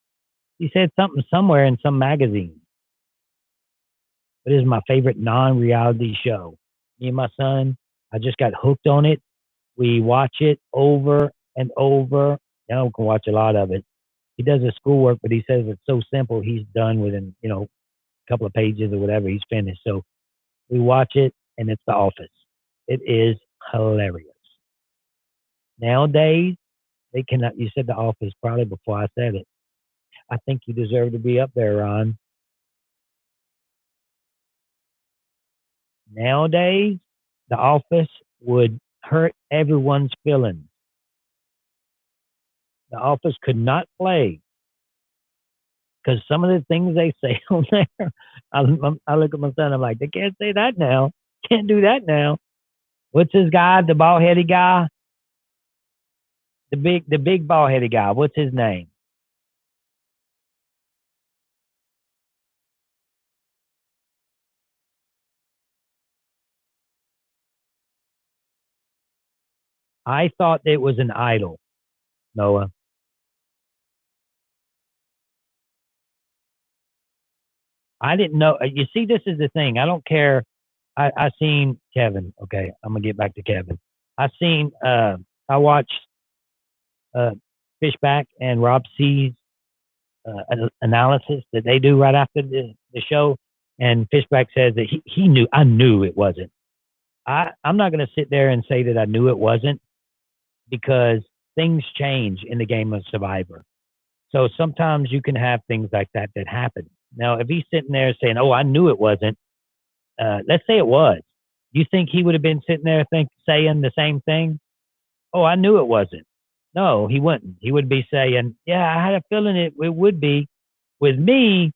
She said something somewhere in some magazine. It is my favorite non-reality show. Me and my son, I just got hooked on it. We watch it over and over. Now we can watch a lot of it. He does his schoolwork, but he says it's so simple. He's done within, a couple of pages or whatever. He's finished. So we watch it, and it's The Office. It is hilarious. Nowadays, they cannot. You said The Office probably before I said it. I think you deserve to be up there, Ron. Nowadays, The Office would hurt everyone's feelings. The Office could not play because some of the things they say on there, I look at my son, I'm like, they can't say that now. Can't do that now. What's his guy, the bald-headed guy? The big bald-headed guy. What's his name? I thought it was an idol, Noah. I didn't know. You see, this is the thing. I don't care. I seen Kevin. Okay, I'm gonna get back to Kevin. I seen. I watched uh, Fishback and Rob C's analysis that they do right after the show, and Fishback says that he knew. I knew it wasn't. I'm not gonna sit there and say that I knew it wasn't because things change in the game of Survivor. So sometimes you can have things like that that happen. Now, if he's sitting there saying, "Oh, I knew it wasn't," let's say it was. You think he would have been sitting there saying the same thing? Oh, I knew it wasn't. No, he wouldn't. He would be saying, "Yeah, I had a feeling it would be." With me,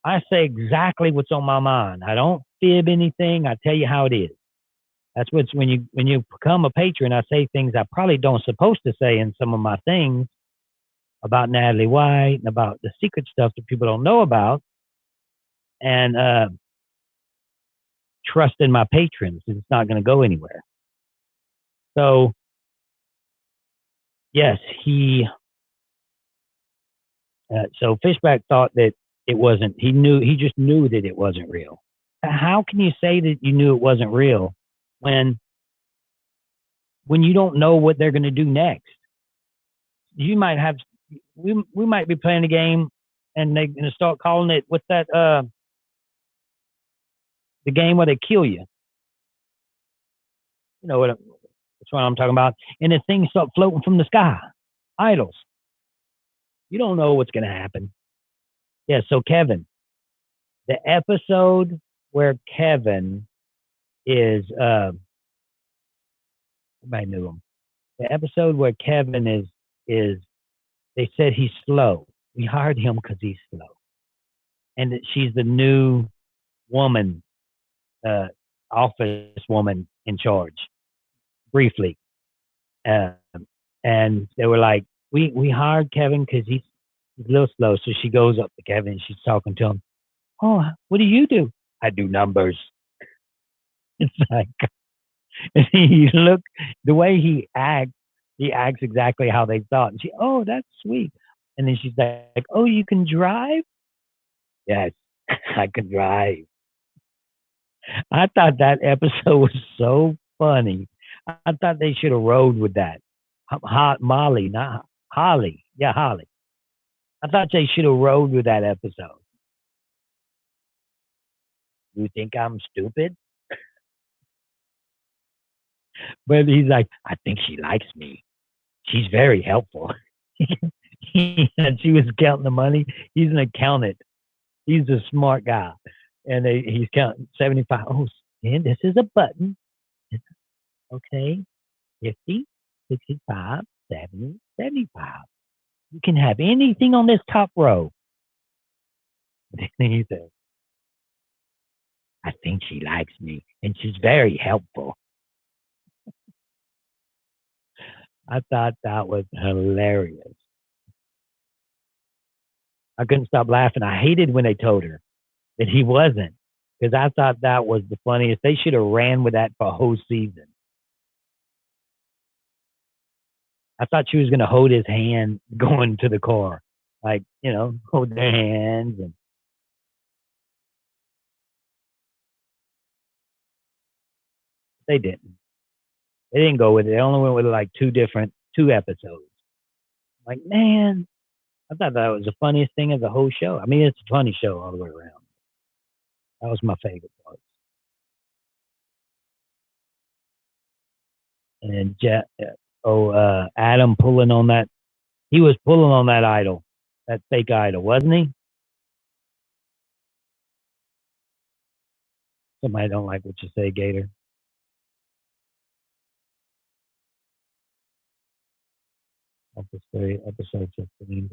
I say exactly what's on my mind. I don't fib anything. I tell you how it is. That's what's when you become a patron. I say things I probably don't supposed to say in some of my things about Natalie White and about the secret stuff that people don't know about, and trust in my patrons. It's not going to go anywhere. So yes, he. So Fishback thought that it wasn't. He knew. He just knew that it wasn't real. How can you say that you knew it wasn't real when you don't know what they're going to do next? You might have. We might be playing a game, and they're going to start calling it. What's that? The game where they kill you. You know what? That's what I'm talking about. And the things start floating from the sky. Idols. You don't know what's going to happen. Yeah. So Kevin, the episode where Kevin is everybody knew him. The episode where Kevin is they said he's slow. We hired him because he's slow, and that she's the new woman, uh, office woman in charge. Briefly, um, and they were like, we hired Kevin because he's a little slow. So she goes up to Kevin and she's talking to him. Oh, what do you do? I do numbers. It's like he look the way he acts exactly how they thought. And she, oh, that's sweet. And then she's like, oh, you can drive? Yes, I can drive. I thought that episode was so funny. I thought they should have rode with that. Hot Molly, not Holly. Yeah, Holly. I thought they should have rode with that episode. You think I'm stupid? But he's like, I think she likes me. She's very helpful. And she was counting the money. He's an accountant. He's a smart guy. And he's counting 75. Oh, and this is a button. Okay. 50, 65, 70, 75. You can have anything on this top row. And he said, I think she likes me. And she's very helpful. I thought that was hilarious. I couldn't stop laughing. I hated when they told her that he wasn't, because I thought that was the funniest. They should have ran with that for a whole season. I thought she was going to hold his hand going to the car, like, hold their hands, and they didn't. They didn't go with it. They only went with like two episodes. Like, man, I thought that was the funniest thing of the whole show. I mean, it's a funny show all the way around. That was my favorite part. And then Adam pulling on that. He was pulling on that idol, that fake idol, wasn't he? Somebody don't like what you say, Gator. Episode 15.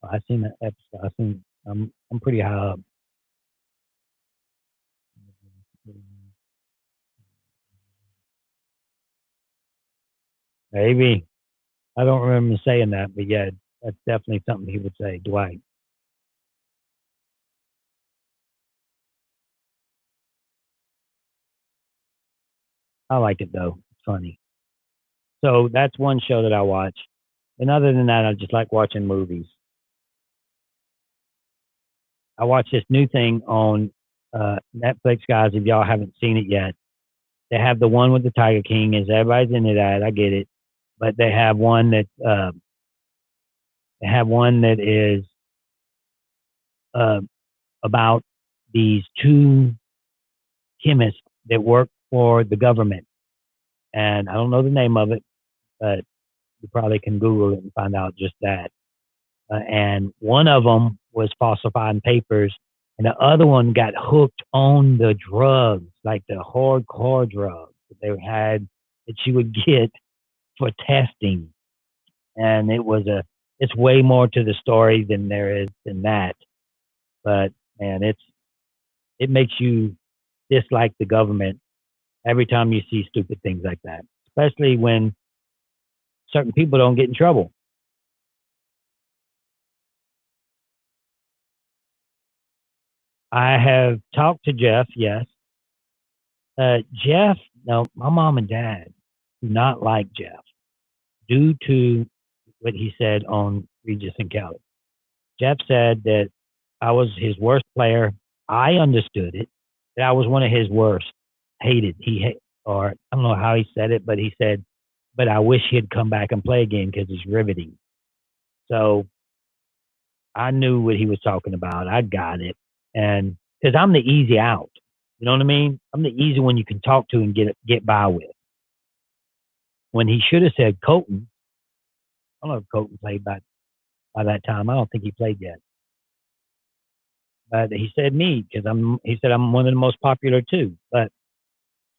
I seen that episode. I seen. I'm pretty high up. Maybe I don't remember saying that, but yeah, that's definitely something he would say. Dwight. I like it though. It's funny. So that's one show that I watch. And other than that, I just like watching movies. I watched this new thing on Netflix, guys. If y'all haven't seen it yet, they have the one with the Tiger King. Is everybody's into that? I get it, but they have one that is uh, about these two chemists that work for the government, and I don't know the name of it, but you probably can Google it and find out just that. And one of them was falsifying papers, and the other one got hooked on the drugs, like the hardcore drugs that they had that you would get for testing. And it's way more to the story than there is than that. But man, it makes you dislike the government every time you see stupid things like that, especially when certain people don't get in trouble. I have talked to Jeff, yes. Jeff, no, my mom and dad do not like Jeff due to what he said on Regis and Kelly. Jeff said that I was his worst player. I understood it, that I was one of his worst. Hated. Or I don't know how he said it, but he said, but I wish he'd come back and play again because he's riveting. So I knew what he was talking about. I got it. And because I'm the easy out. You know what I mean? I'm the easy one you can talk to and get by with. When he should have said Colton, I don't know if Colton played by that time. I don't think he played yet. But he said me because he said I'm one of the most popular too. But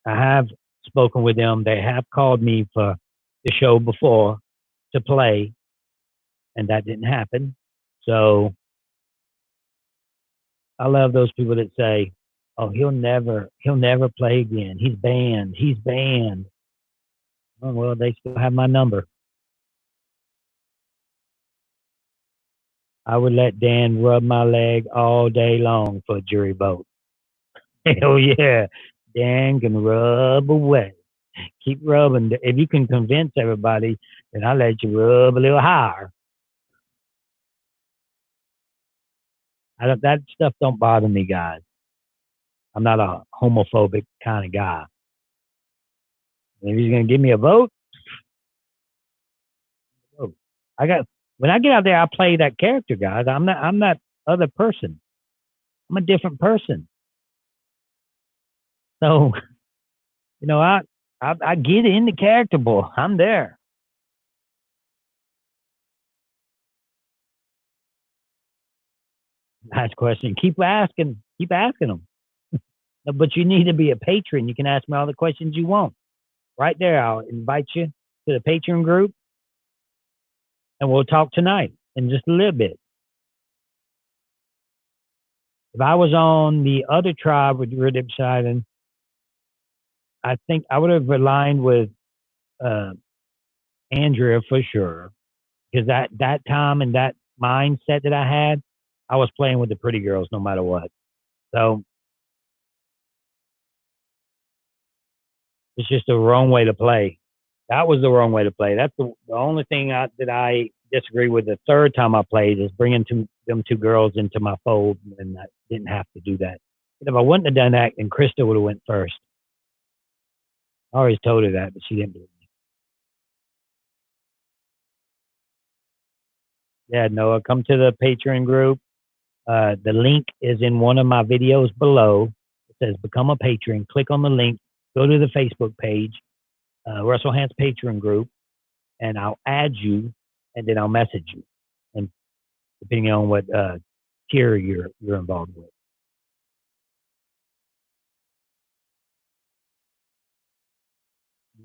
I have spoken with them. They have called me for the show before to play, and that didn't happen. So I love those people that say, "Oh, he'll never play again. He's banned. He's banned." Oh, well, they still have my number. I would let Dan rub my leg all day long for a jury vote. Hell yeah, Dan can rub away. Keep rubbing. If you can convince everybody, then I'll let you rub a little higher. That stuff don't bother me, guys. I'm not a homophobic kind of guy. If he's gonna give me a vote, vote. I got when I get out there, I play that character, guys. I'm that other person. I'm a different person. So I get in the character, boy. I'm there. Nice question. Keep asking them. But you need to be a patron. You can ask me all the questions you want. Right there, I'll invite you to the Patreon group, and we'll talk tonight in just a little bit. If I was on the other tribe with Riddick Poseidon, I think I would have aligned with uh, Andrea for sure, because that time and that mindset that I had, I was playing with the pretty girls no matter what. So it's just the wrong way to play. That was the wrong way to play. That's the only thing that I disagree with. The third time I played is bringing them two girls into my fold, and I didn't have to do that. But if I wouldn't have done that, then Krista would have went first. I always told her that, but she didn't believe me. Yeah, Noah, come to the Patreon group. The link is in one of my videos below. It says become a patron. Click on the link. Go to the Facebook page, Russell Hans Patreon group, and I'll add you, and then I'll message you, and depending on what tier you're involved with.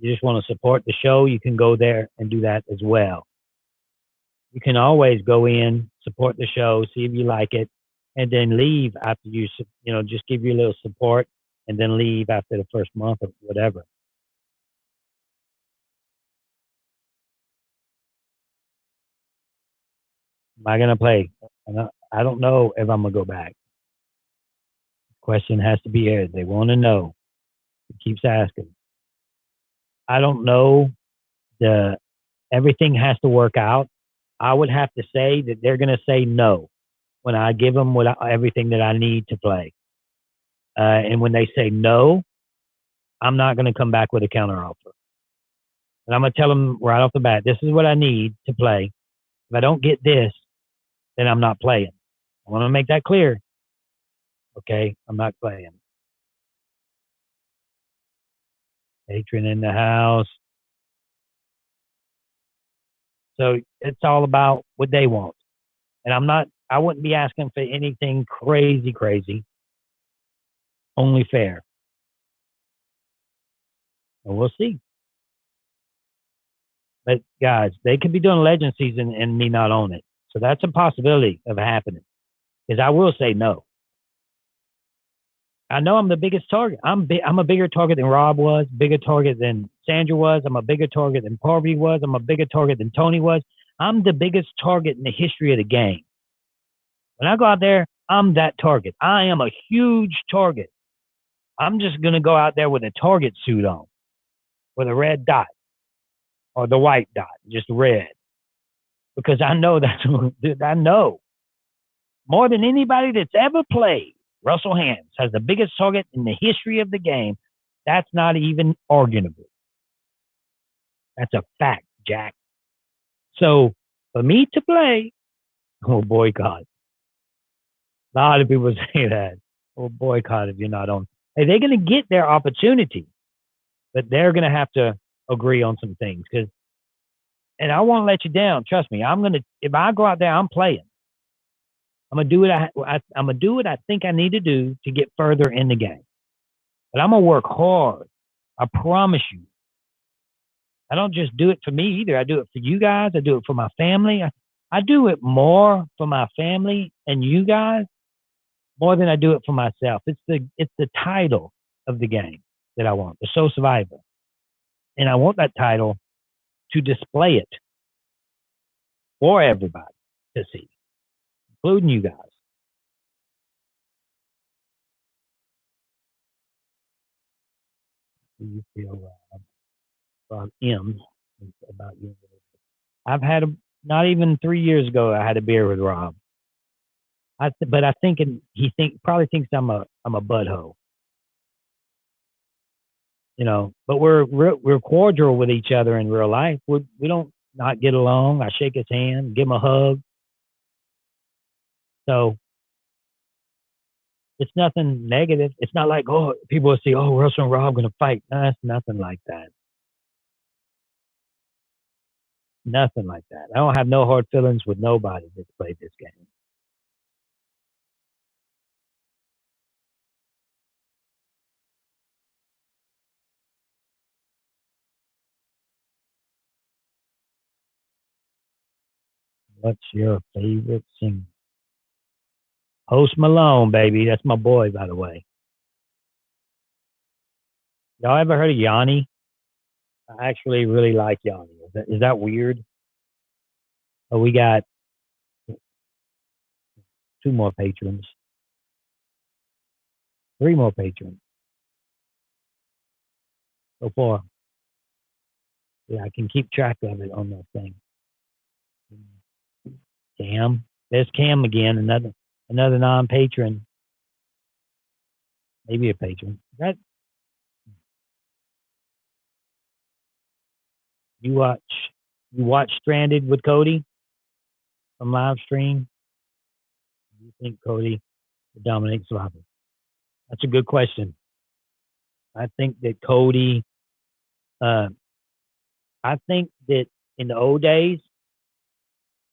You just want to support the show, you can go there and do that as well. You can always go in, support the show, see if you like it, and then leave after just give you a little support, and then leave after the first month or whatever. Am I gonna play? I don't know if I'm gonna go back. Question has to be aired. They want to know. It keeps asking. I don't know the everything has to work out. I would have to say that they're going to say no when I give them everything that I need to play. And when they say no, I'm not going to come back with a counteroffer. And I'm going to tell them right off the bat, this is what I need to play. If I don't get this, then I'm not playing. I want to make that clear. Okay, I'm not playing. Patron in the house. So it's all about what they want. And I wouldn't be asking for anything crazy. Only fair. And we'll see. But guys, they could be doing legend season and me not own it. So that's a possibility of happening. Because I will say no. I know I'm the biggest target. I'm a bigger target than Rob was, bigger target than Sandra was. I'm a bigger target than Parvy was. I'm a bigger target than Tony was. I'm the biggest target in the history of the game. When I go out there, I'm that target. I am a huge target. I'm just going to go out there with a target suit on, with a red dot or the white dot, just red. Because I know I know more than anybody that's ever played. Russell Hantz has the biggest target in the history of the game. That's not even arguable. That's a fact, Jack. So for me to play, we'll boycott. A lot of people say that. We'll boycott if you're not on. Hey, they're going to get their opportunity, but they're going to have to agree on some things. And I won't let you down. Trust me. If I go out there, I'm playing. I'm gonna do what I think I need to do to get further in the game. But I'm gonna work hard. I promise you. I don't just do it for me either. I do it for you guys. I do it for my family. I do it more for my family and you guys more than I do it for myself. It's the title of the game that I want, the Soul Survivor. And I want that title to display it for everybody to see, including you guys. Do you feel about M? About you? I've had not even 3 years ago. I had a beer with Rob. But I think he probably thinks I'm a butthole. But we're cordial with each other in real life. We don't not get along. I shake his hand, give him a hug. So it's nothing negative. It's not like, oh, people will see, oh, Russell and Rob going to fight. No, it's nothing like that. Nothing like that. I don't have no hard feelings with nobody that's played this game. What's your favorite singer? Post Malone, baby. That's my boy, by the way. Y'all ever heard of Yanni? I actually really like Yanni. Is that weird? Oh, we got 2 more patrons, 3 more patrons so far. Yeah, I can keep track of it on that thing. Cam, there's Cam again. Another non-patron, maybe a patron. That you watch Stranded with Cody from live stream. Do you think Cody would dominate Survivor? That's a good question. I think that Cody. I think that in the old days,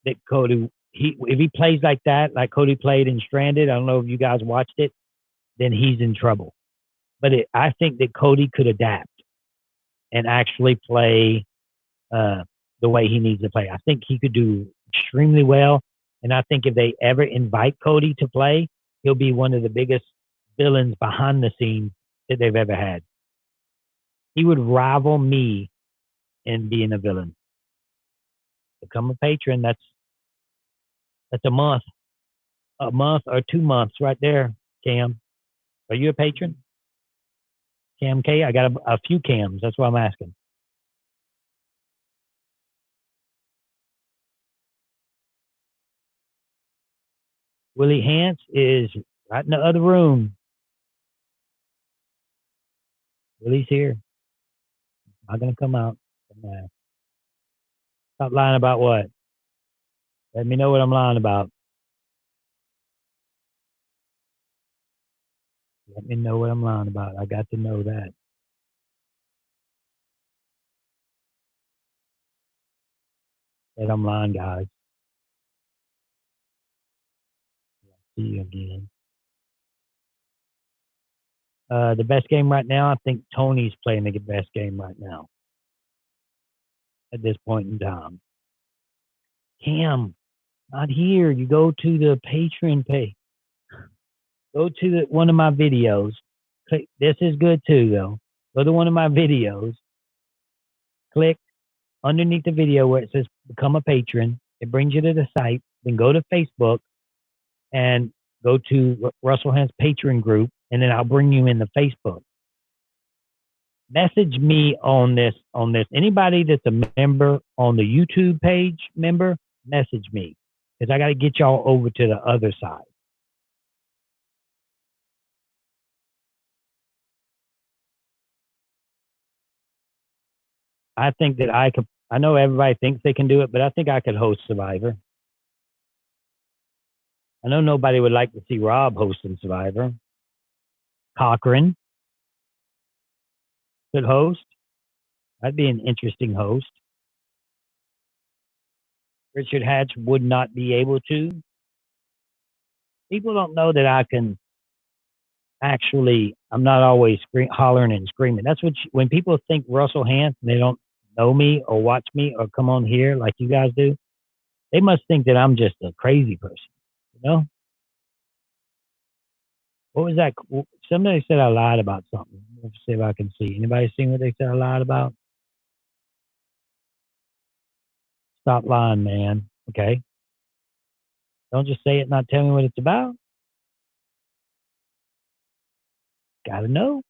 that Cody, if he plays like that, like Cody played in Stranded, I don't know if you guys watched it, then he's in trouble. But I think that Cody could adapt and actually play the way he needs to play. I think he could do extremely well. And I think if they ever invite Cody to play, he'll be one of the biggest villains behind the scenes that they've ever had. He would rival me in being a villain. Become a patron. That's a month or 2 months right there. Cam, are you a patron? Cam K, I got a few Cams. That's why I'm asking. Willie Hance is right in the other room. Willie's here. Not gonna come out. Stop lying about what? Let me know what I'm lying about. Let me know what I'm lying about. I got to know that. That I'm lying, guys. See you again. The best game right now, I think Tony's playing the best game right now at this point in time. Cam, not here. You go to the Patreon page. Go to one of my videos. Click. This is good too, though. Go to one of my videos. Click underneath the video where it says become a patron. It brings you to the site. Then go to Facebook and go to Russell Hantz Patreon group, and then I'll bring you into Facebook. Message me on this. Anybody that's a member on the YouTube page, message me, because I got to get y'all over to the other side. I think that I could. I know everybody thinks they can do it, but I think I could host Survivor. I know nobody would like to see Rob hosting Survivor. Cochran could host. That'd be an interesting host. Richard Hatch would not be able to. People don't know that I can actually, I'm not always hollering and screaming. That's what, when people think Russell Hantz and they don't know me or watch me or come on here like you guys do, they must think that I'm just a crazy person, you know? What was that? Somebody said I lied about something. Let's see if I can see. Anybody seen what they said I lied about? Stop lying, man. Okay. Don't just say it, not tell me what it's about. Gotta know.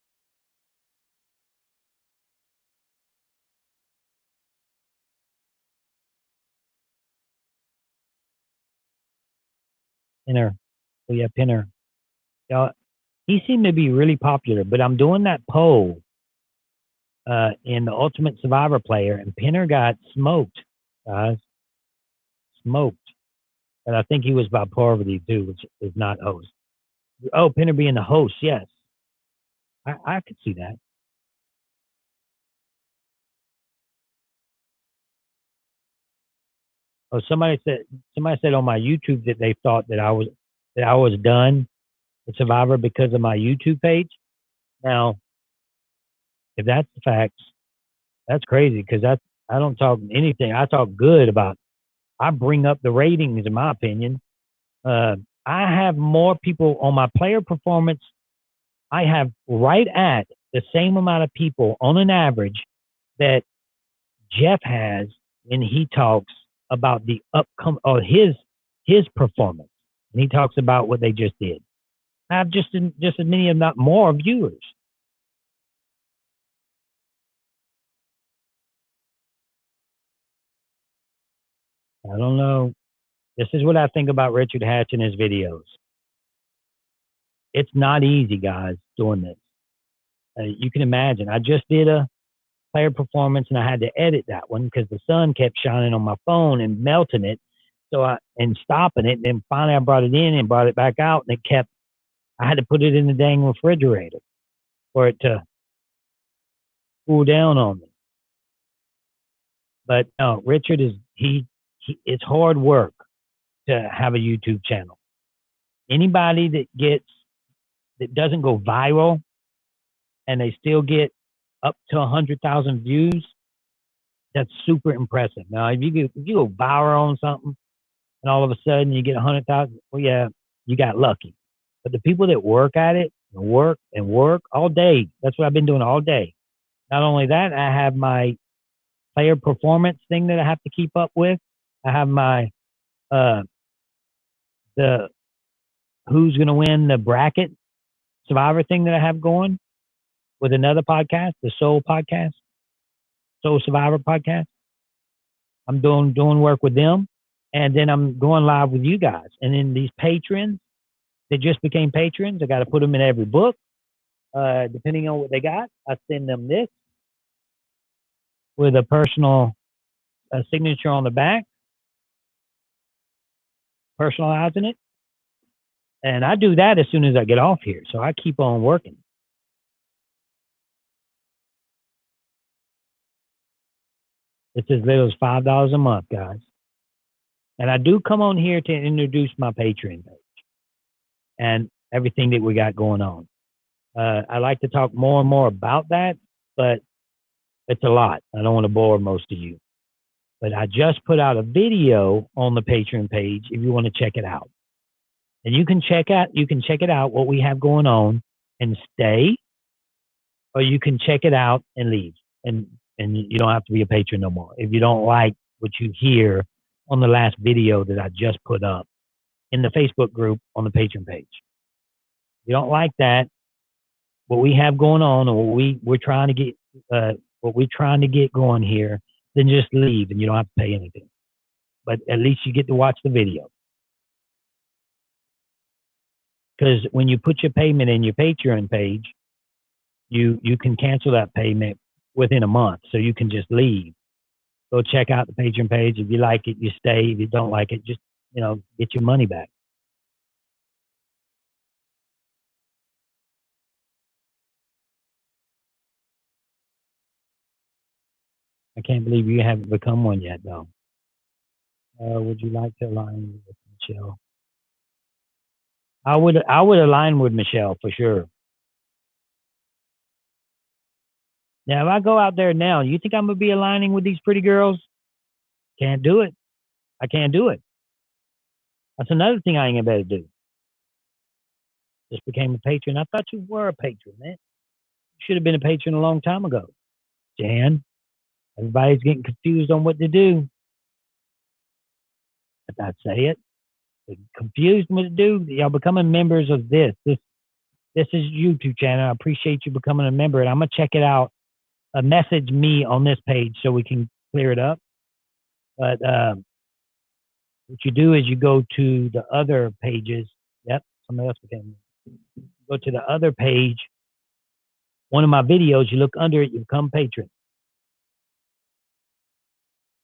Pinner. Oh yeah, Pinner. Y'all, he seemed to be really popular, but I'm doing that poll in the Ultimate Survivor player, and Pinner got smoked, guys. Smoked. And I think he was by Parvati too, which is not host. Oh, Pinner being the host, yes. I could see that. Oh, somebody said on my YouTube that they thought that I was done with Survivor because of my YouTube page. Now, if that's the facts, that's crazy because I don't talk anything. I talk good about. I bring up the ratings, in my opinion. I have more people on my player performance. I have right at the same amount of people on an average that Jeff has when he talks about the upcoming or his performance, and he talks about what they just did. I have just as many, if not more, viewers. I don't know. This is what I think about Richard Hatch and his videos. It's not easy, guys, doing this. You can imagine. I just did a player performance and I had to edit that one because the sun kept shining on my phone and melting it. And stopping it. And then finally I brought it in and brought it back out, and I had to put it in the dang refrigerator for it to cool down on me. But no, Richard it's hard work to have a YouTube channel. Anybody that doesn't go viral and they still get up to 100,000 views, that's super impressive. Now, if you go viral on something and all of a sudden you get 100,000, well, yeah, you got lucky. But the people that work at it and work all day, that's what I've been doing all day. Not only that, I have my player performance thing that I have to keep up with. I have my the who's going to win the bracket Survivor thing that I have going with another podcast, the Soul podcast, Soul Survivor podcast. I'm doing work with them, And then I'm going live with you guys. And then these patrons, they just became patrons. I got to put them in every book. Depending on what they got, I send them this with a personal signature on the back, personalizing it. And I do that as soon as I get off here. So I keep on working. It's as little as $5 a month, guys. And I do come on here to introduce my Patreon page and everything that we got going on. I like to talk more and more about that, but it's a lot. I don't want to bore most of you. But I just put out a video on the Patreon page if you want to check it out. And you can check it out what we have going on and stay, or you can check it out and leave. And you don't have to be a patron no more. If you don't like what you hear on the last video that I just put up in the Facebook group on the Patreon page. If you don't like that, what we have going on or we're trying to get going here, then just leave and you don't have to pay anything. But at least you get to watch the video. Because when you put your payment in your Patreon page, you can cancel that payment within a month. So you can just leave. Go check out the Patreon page. If you like it, you stay. If you don't like it, just, get your money back. I can't believe you haven't become one yet, though. Would you like to align with Michelle? I would align with Michelle for sure. Now, if I go out there now, you think I'm gonna be aligning with these pretty girls? Can't do it. I can't do it. That's another thing I ain't gonna be able to do. Just became a patron. I thought you were a patron, man. You should have been a patron a long time ago. Jan, everybody's getting confused on what to do. If I say it, they're confused what to do. Y'all becoming members of this. This is YouTube channel. I appreciate you becoming a member, and I'm gonna check it out. Message me on this page so we can clear it up. But what you do is you go to the other pages. Yep, somebody else became. Go to the other page. One of my videos, you look under it, you become patron.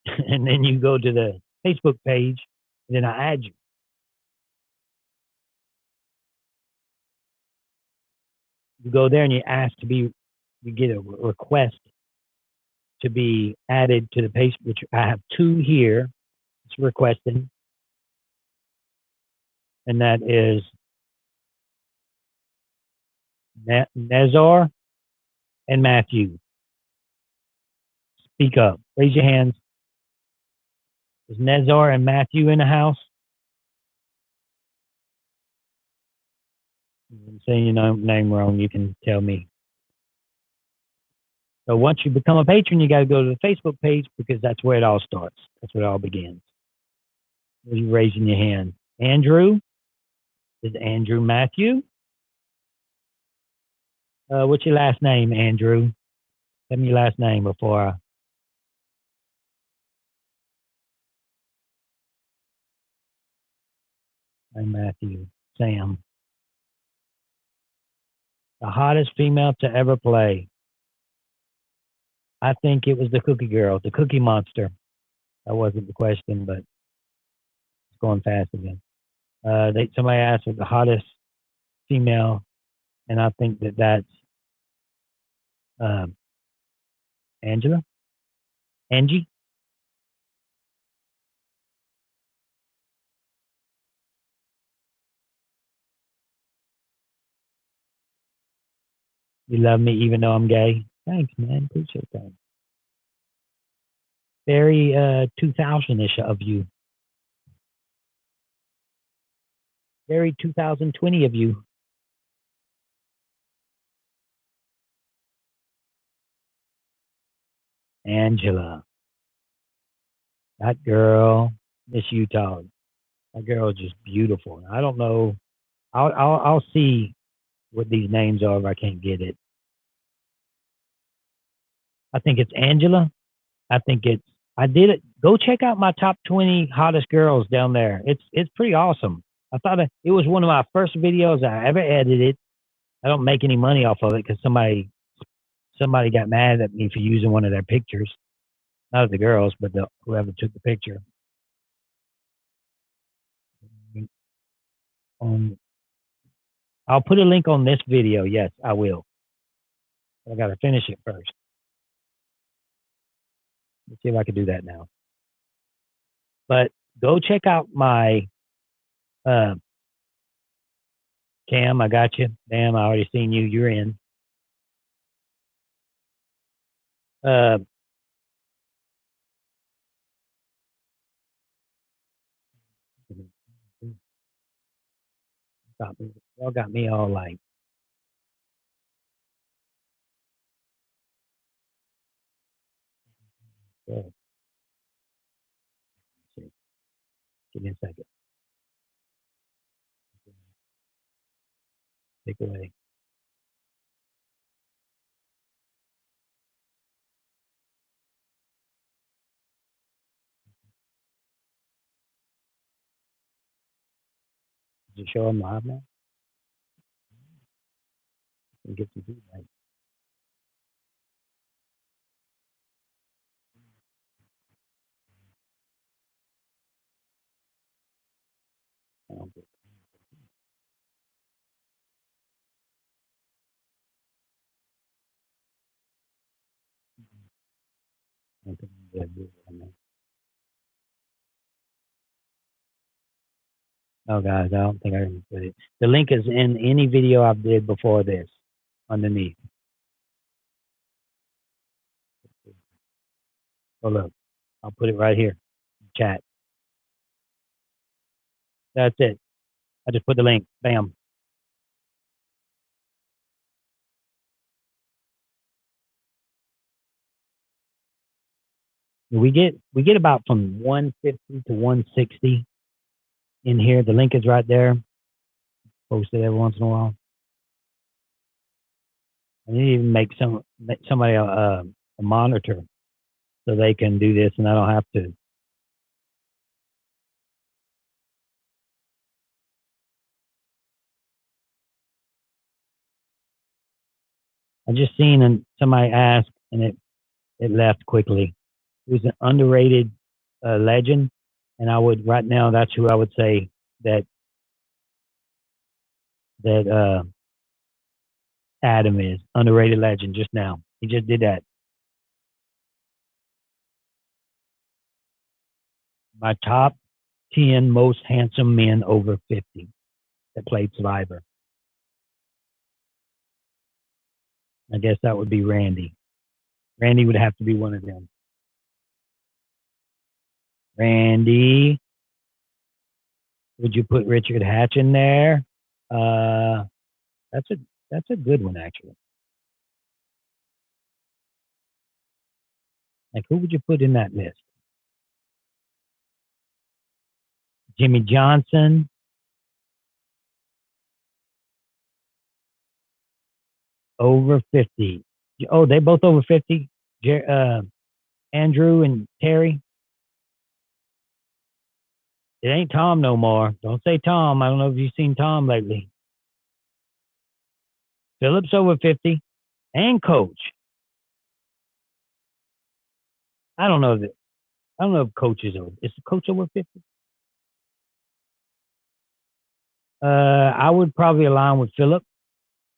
And then you go to the Facebook page, and then I add you. You go there and you ask to be, you get a request to be added to the page, which I have 2 here. It's requesting. And that is Nezar and Matthew. Speak up. Raise your hands. Is Nezar and Matthew in the house? I'm saying your name wrong. You can tell me. So once you become a patron, you got to go to the Facebook page because that's where it all starts. That's where it all begins. Are you raising your hand? Andrew? Is Andrew Matthew? What's your last name, Andrew? Tell me your last name before I'm Matthew. Sam. The hottest female to ever play. I think it was the Cookie Girl, the Cookie Monster. That wasn't the question, but it's going fast again. Somebody asked for the hottest female, and I think that's Angela? Angie? You love me even though I'm gay? Thanks, man. Appreciate that. Very 2000-ish of you. Very 2020 of you. Angela. That girl, Miss Utah. That girl is just beautiful. I don't know. I'll see what these names are if I can't get it. I think it's Angela. I did it. Go check out my top 20 hottest girls down there. It's pretty awesome. I thought it was one of my first videos I ever edited. I don't make any money off of it because somebody got mad at me for using one of their pictures. Not the girls, but whoever took the picture. I'll put a link on this video. Yes, I will. I got to finish it first. Let's see if I can do that now. But go check out my Cam. I got you. Damn, I already seen you. You're in. Y'all got me all like. Good. Give me a second. Take away. Does it show them live now? Get some feedback. Oh, guys, I don't think I can put it. The link is in any video I did before this, underneath. Oh, look, I'll put it right here, chat. That's it. I just put the link. Bam. We get about from 150 to 160 in here. The link is right there. Post it every once in a while. I need to even make somebody a monitor so they can do this and I don't have to. I just seen somebody ask and it left quickly. Who's an underrated legend, and I would right now that's who I would say that Adam is underrated legend just now. He just did that. My top 10 most handsome men over 50 that played Survivor. I guess that would be Randy. Randy would have to be one of them. Randy. Would you put Richard Hatch in there? That's a good one actually. Like who would you put in that list? Jimmy Johnson. Over 50. Oh, they both over 50? Andrew and Terry? It ain't Tom no more. Don't say Tom. I don't know if you've seen Tom lately. Philip's over 50. And Coach. I don't know if Coach is over. Is the Coach over 50? I would probably align with Philip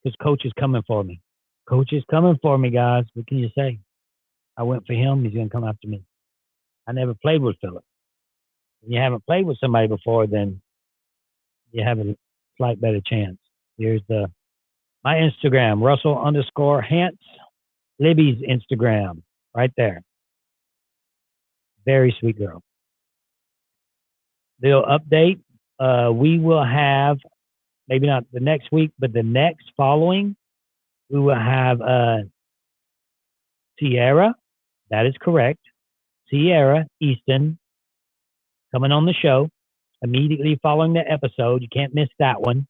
because Coach is coming for me. Coach is coming for me, guys. What can you say? I went for him. He's going to come after me. I never played with Philip. When you haven't played with somebody before, then you have a slight better chance. Here's my Instagram, Russell_Hantz. Libby's Instagram, right there. Very sweet girl. Little update. We will have, maybe not the next week, but the next following, we will have Sierra. That is correct. Sierra Easton coming on the show immediately following the episode. You can't miss that one.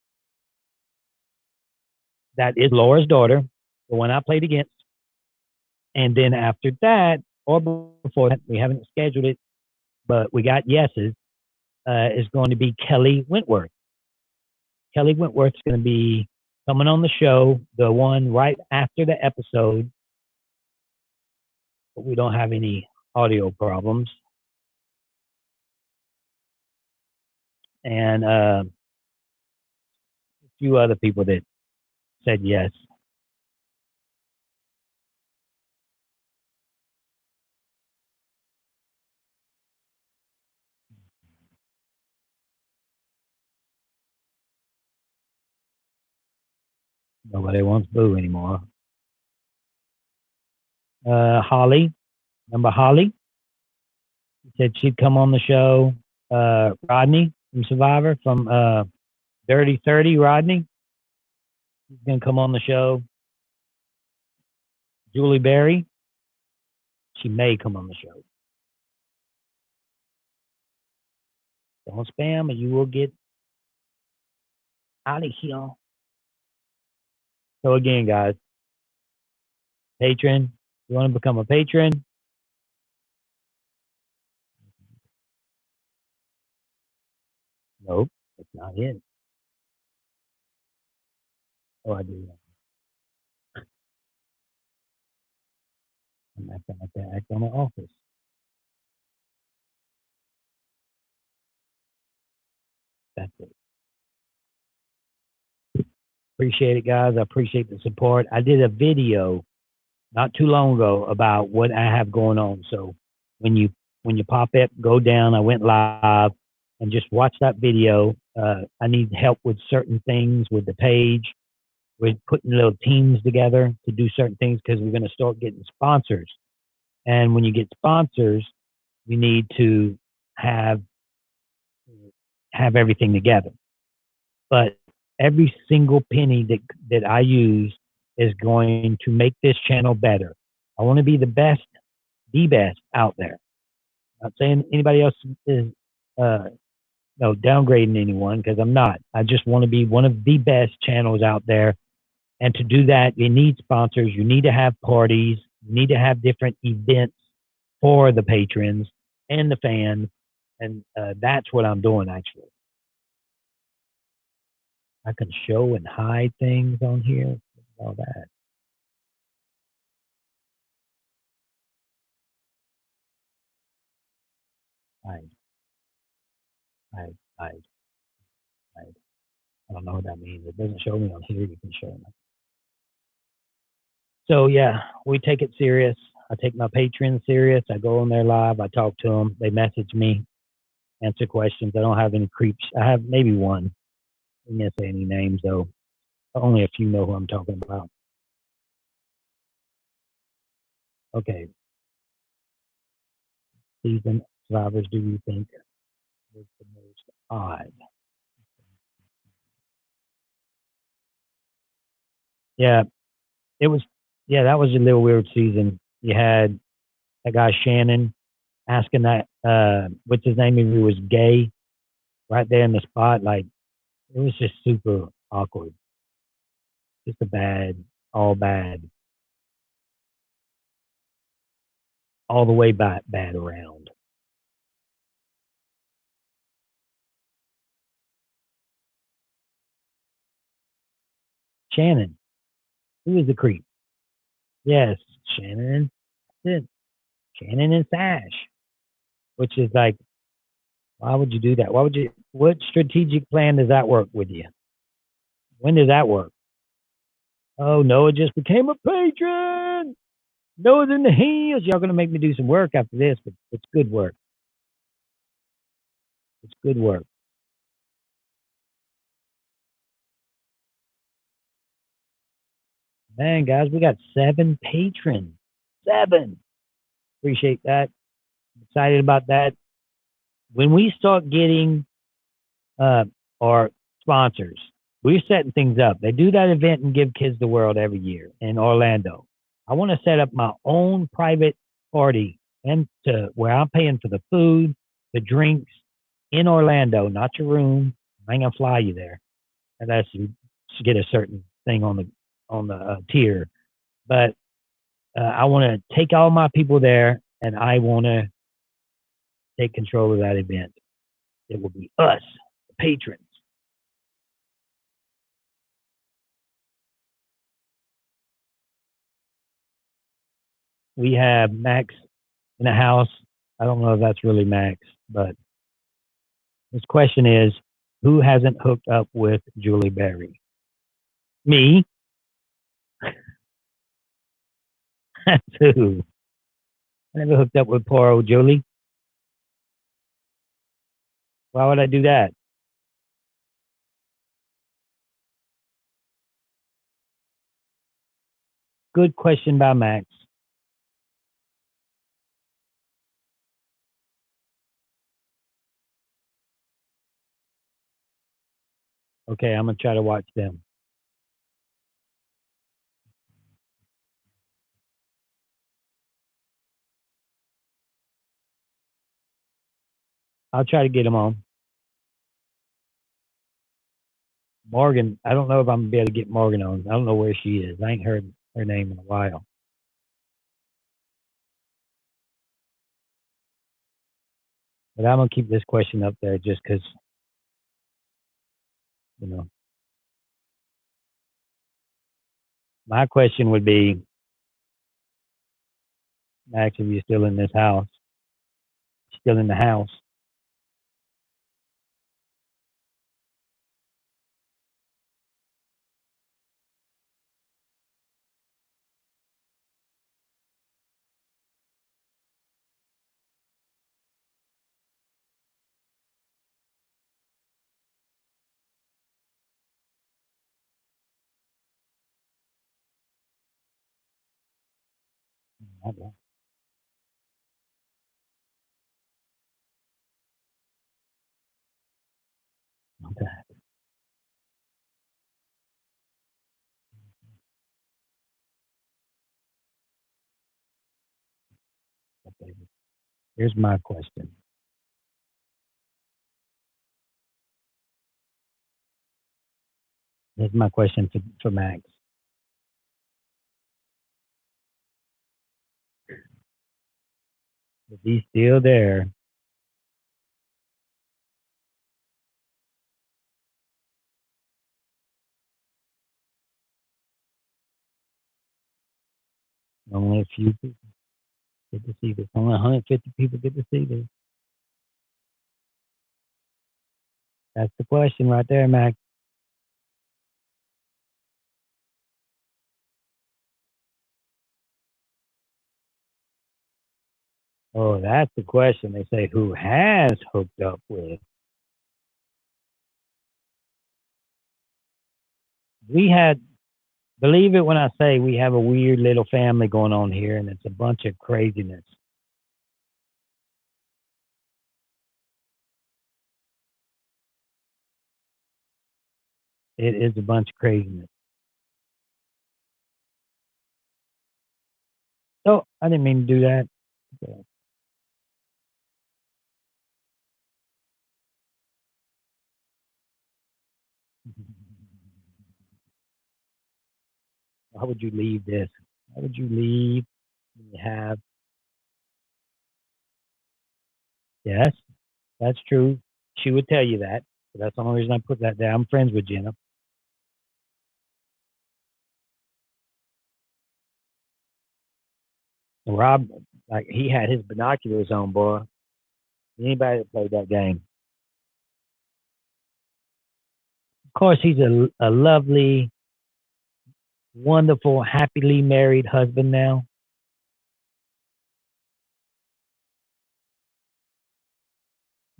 That is Laura's daughter, the one I played against. And then after that, or before that, we haven't scheduled it. but we got yeses, is going to be Kelly Wentworth. Kelly Wentworth's going to be coming on the show, the one right after the episode. But we don't have any audio problems. And a few other people that said yes. Nobody wants Boo anymore. Holly, remember Holly? She said she'd come on the show. Rodney from Survivor, from Dirty 30, Rodney. He's going to come on the show. Julie Berry, she may come on the show. Don't spam or you will get out of here. So again, guys, patron, you want to become a patron? Nope, that's not it. Oh, I do. I'm acting like that act on the office. That's it. Appreciate it, guys. I appreciate the support. I did a video not too long ago about what I have going on. So when you pop up, go down. I went live and just watch that video. I need help with certain things with the page. We're putting little teams together to do certain things because we're going to start getting sponsors. And when you get sponsors, you need to have everything together. But every single penny that I use is going to make this channel better. I want to be the best out there. Not saying anybody else is downgrading anyone, because I'm not. I just want to be one of the best channels out there. And to do that, you need sponsors. You need to have parties. You need to have different events for the patrons and the fans. And that's what I'm doing, actually. I can show and hide things on here. All that. Hide. I don't know what that means. It doesn't show me on here. You can show me. So yeah, we take it serious. I take my patrons serious. I go on there live. I talk to them. They message me, answer questions. I don't have any creeps. I have maybe one. I can't say any names though. Only a few know who I'm talking about. Okay. Season survivors do you think was the most odd? Yeah, it was. Yeah, that was a little weird season. You had that guy Shannon asking that what's his name if he was gay right there in the spot. Like it was just super awkward. Just all bad, all the way bad around. Shannon, who is the creep? Yes, Shannon and Shannon and Sash, which is like, why would you do that? Why would you? What strategic plan does that work with you? When does that work? Oh, Noah just became a patron. Noah's in the hills. Y'all gonna make me do some work after this, but it's good work. It's good work. Man, guys, we got 7 patrons. 7. Appreciate that. Excited about that. When we start getting our sponsors, we're setting things up. They do that event and Give Kids the World every year in Orlando. I want to set up my own private party and to where I'm paying for the food, the drinks in Orlando, not your room. I ain't gonna fly you there unless you get a certain thing on the tier. But I want to take all my people there, and I want to take control of that event. It will be us, the patrons. We have Max in the house. I don't know if that's really Max, but his question is, who hasn't hooked up with Julie Berry? Me. That's who. I never hooked up with poor old Julie. Why would I do that? Good question by Max. Okay, I'm gonna try to watch them. I'll try to get them on. Morgan, I don't know if I'm gonna be able to get Morgan on. I don't know where she is. I ain't heard her name in a while. But I'm gonna keep this question up there just because, you know. My question would be, Max, if you're still in this house, still in the house. Okay. Okay. Here's my question. Here's my question for Max. If he's still there, only a few people get to see this. Only 150 people get to see this. That's the question right there, Max. Oh, that's the question. They say who has hooked up with. We had, believe it when I say we have a weird little family going on here, and it's a bunch of craziness. It is a bunch of craziness. Oh, I didn't mean to do that. Why would you leave this? Why would you leave? You have, yes, that's true. She would tell you that. So that's the only reason I put that there. I'm friends with Jenna. And Rob, like he had his binoculars on, boy. Anybody that played that game. Of course, he's a lovely, wonderful, happily married husband now.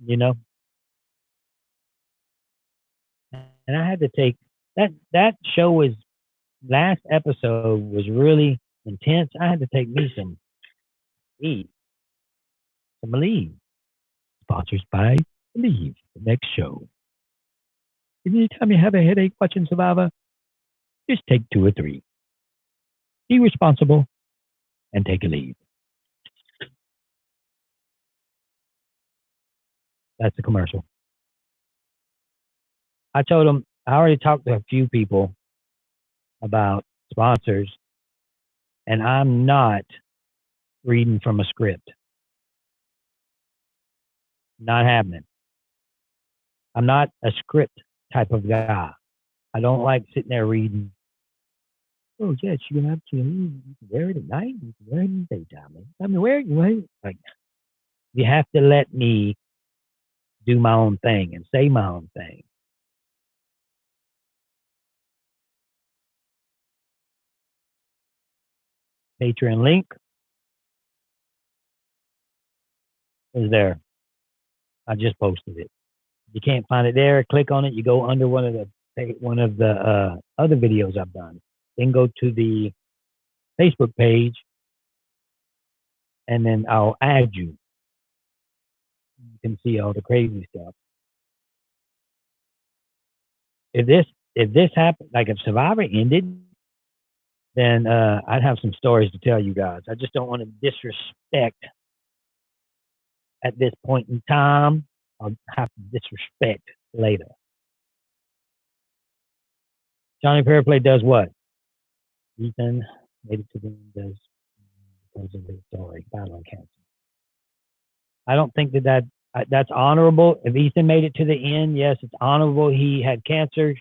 You know, and I had to take that show was last episode was really intense. I had to take me leave, some leave. Sponsored by Leave. The next show. Anytime you have a headache watching Survivor, just take two or three. Be responsible and take a leave. That's the commercial. I told them I already talked to a few people about sponsors, and I'm not reading from a script. Not happening. I'm not a script type of guy. I don't like sitting there reading. Oh, yes, you can absolutely wear it at night. You can wear it in the daytime. I mean, where you wear it? Like, you have to let me do my own thing and say my own thing. Patreon link is there. I just posted it. You can't find it there. Click on it. You go under one of the other videos I've done. Then go to the Facebook page, and then I'll add you. You can see all the crazy stuff. If this happened, like if Survivor ended, then I'd have some stories to tell you guys. I just don't want to disrespect at this point in time. I'll have to disrespect later. Johnny Fairplay does what? Ethan made it to the end does because of his story, battling cancer. I don't think that's honorable. If Ethan made it to the end, yes, it's honorable. He had cancer,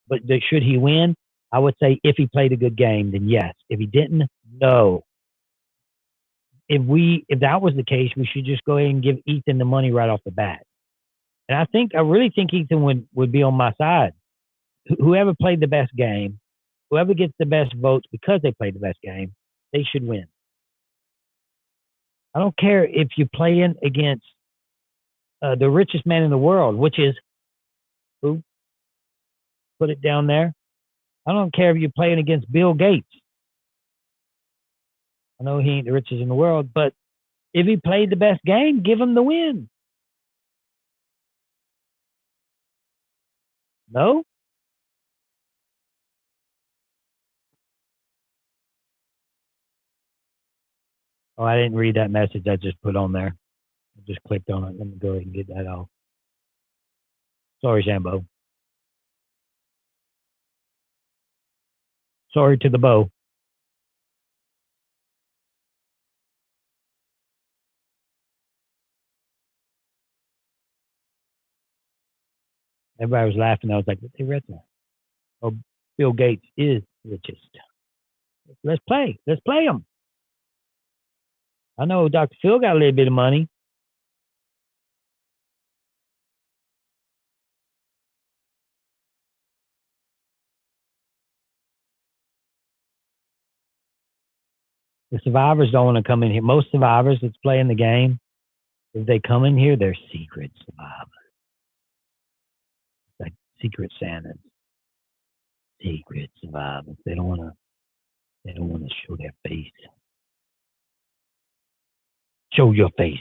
but should he win? I would say if he played a good game, then yes. If he didn't, no. If that was the case, we should just go ahead and give Ethan the money right off the bat. And I really think Ethan would be on my side. Whoever played the best game, whoever gets the best votes because they played the best game, they should win. I don't care if you're playing against the richest man in the world, which is who? Put it down there. I don't care if you're playing against Bill Gates. I know he ain't the richest in the world, but if he played the best game, give him the win. No? Oh, I didn't read that message I just put on there. I just clicked on it. Let me go ahead and get that off. Sorry, Sambo. Sorry to the bow. Everybody was laughing. I was like, what they read that? Oh, Bill Gates is richest. Let's play. Let's play him. I know Dr. Phil got a little bit of money. The survivors don't want to come in here. Most survivors that's playing the game, if they come in here, they're secret survivors. Like secret Santas. Secret survivors. They don't want to show their face. Show your face.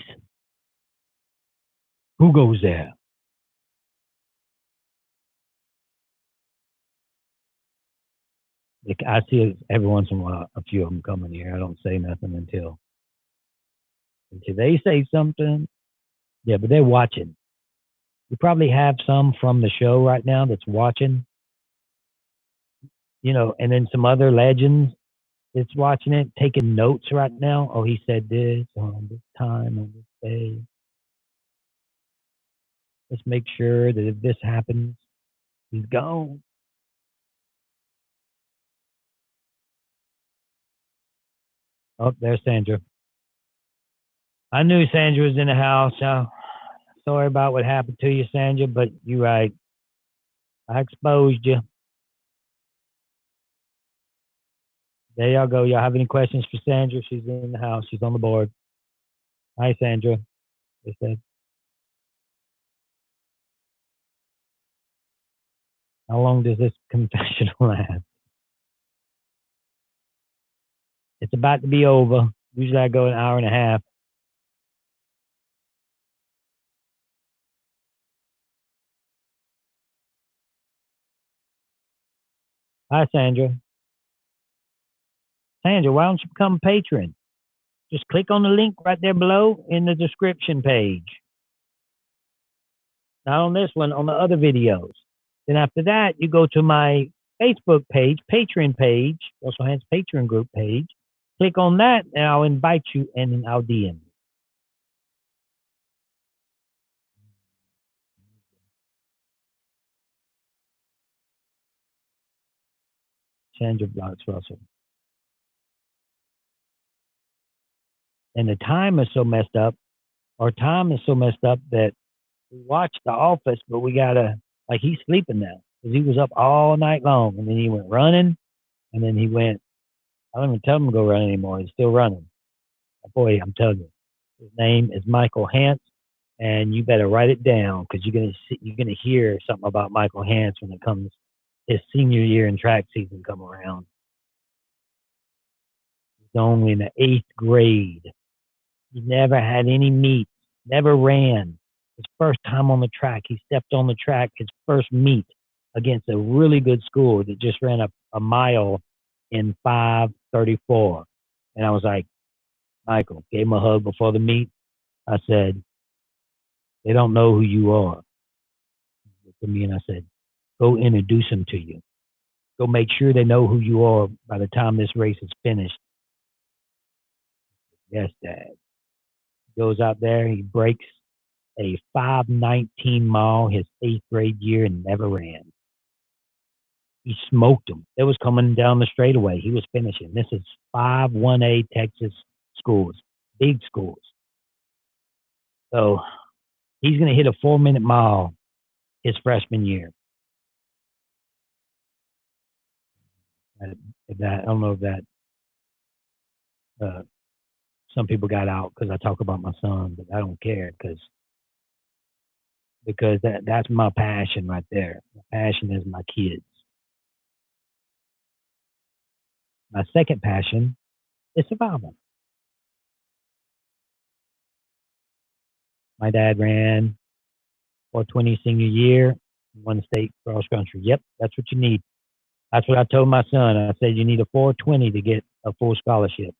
Who goes there? Like, I see every once in a while a few of them coming here. I don't say nothing until they say something. Yeah, but they're watching. You probably have some from the show right now that's watching. And then some other legends that's watching it, taking notes right now. Oh, he said this on this time, on this day. Let's make sure that if this happens, he's gone. Oh, there's Sandra. I knew Sandra was in the house. Sorry about what happened to you, Sandra, but you're right. I exposed you. There y'all go. Y'all have any questions for Sandra? She's in the house. She's on the board. Hi, Sandra. They said. How long does this confessional last? It's about to be over. Usually I go an hour and a half. Hi, Sandra. Sandra, why don't you become a patron? Just click on the link right there below in the description page. Not on this one, on the other videos. Then after that, you go to my Facebook page, Patreon page, also has Patreon group page. Click on that, and I'll invite you, and then I'll DM you. Sandra Blocks Russell. And the time is so messed up. Our time is so messed up that we watch The Office, but we gotta, like, he's sleeping now because he was up all night long, and then he went running, and then he went. I don't even tell him to go run anymore. He's still running. Boy, I'm telling you, his name is Michael Hance, and you better write it down because you're gonna hear something about Michael Hance when it comes his senior year in track season come around. He's only in the 8th grade. He never had any meet, never ran. His first time on the track, he stepped on the track, his first meet against a really good school that just ran a mile in 5:34. And I was like, Michael, gave him a hug before the meet. I said, they don't know who you are. He looked at me and I said, go introduce them to you. Go make sure they know who you are by the time this race is finished. Yes, Dad. He goes out there, he breaks a 5:19 mile his 8th grade year and never ran. He smoked them. It was coming down the straightaway. He was finishing. This is 5-1A Texas schools, big schools. So he's going to hit a 4-minute mile his freshman year. I don't know if that some people got out because I talk about my son, but I don't care because that's my passion right there. My passion is my kids. My second passion is survival. My dad ran 420 senior year, won state cross country. Yep, that's what you need. That's what I told my son. I said, you need a 420 to get a full scholarship.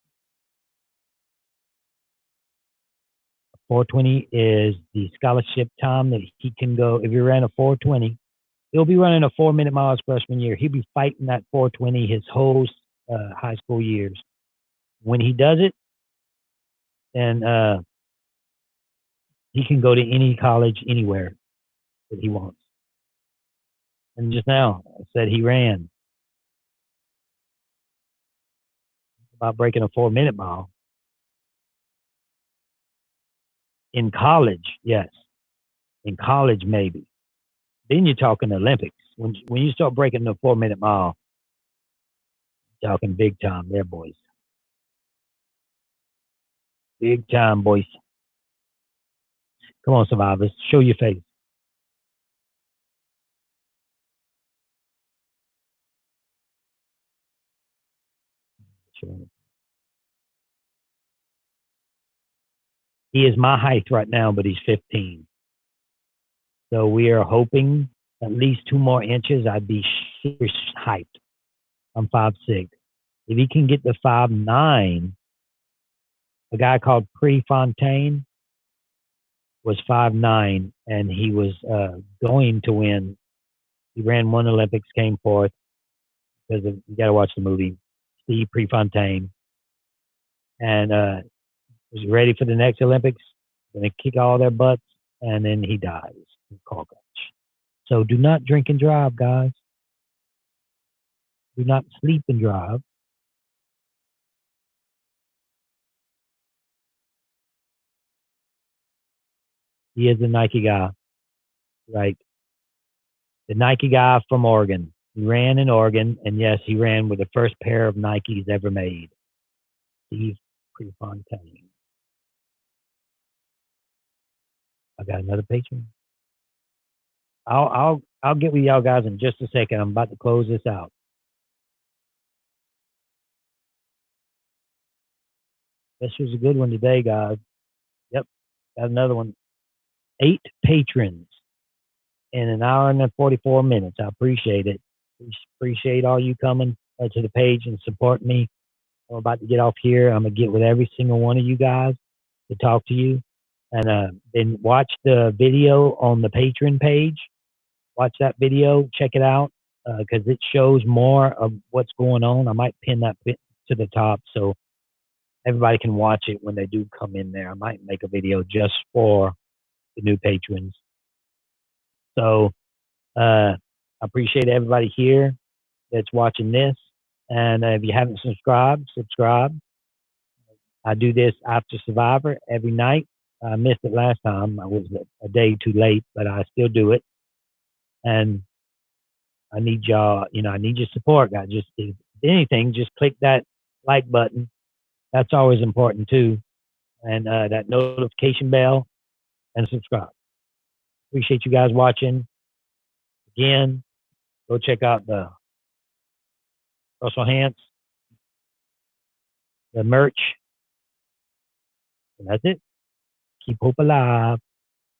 420 is the scholarship time that he can go. If he ran a 420, he'll be running a 4-minute mile his freshman year. He'll be fighting that 420 his whole high school years. When he does it, then he can go to any college anywhere that he wants. And just now, I said he ran about breaking a 4-minute mile. In college, yes. In college, maybe. Then you're talking Olympics. When you start breaking the 4-minute mile, you're talking big time there, boys. Big time, boys. Come on, survivors. Show your face. Sure. He is my height right now, but he's 15. So we are hoping at least 2 more inches. I'd be super hyped. I'm 5'6". If he can get to 5'9", a guy called Prefontaine was 5'9", and he was going to win. He ran one Olympics, came fourth, because you got to watch the movie, Steve Prefontaine. And was ready for the next Olympics, going to kick all their butts, and then he dies in car crash. So do not drink and drive, guys. Do not sleep and drive. He is the Nike guy, right? The Nike guy from Oregon. He ran in Oregon, and yes, he ran with the first pair of Nikes ever made. Steve Prefontaine. I got another patron. I'll get with y'all guys in just a second. I'm about to close this out. This was a good one today, guys. Yep, got another one. 8 patrons in an hour and 44 minutes. I appreciate it. Appreciate all you coming to the page and supporting me. I'm about to get off here. I'm going to get with every single one of you guys to talk to you. And then watch the video on the Patreon page. Watch that video. Check it out because it shows more of what's going on. I might pin that bit to the top so everybody can watch it when they do come in there. I might make a video just for the new patrons. So I appreciate everybody here that's watching this. And if you haven't subscribed, subscribe. I do this after Survivor every night. I missed it last time. I was a day too late, but I still do it. And I need y'all, I need your support, guys. Just if anything, just click that like button. That's always important too. And that notification bell and subscribe. Appreciate you guys watching. Again, go check out the Russell Hantz, the merch. And that's it. Keep hope alive.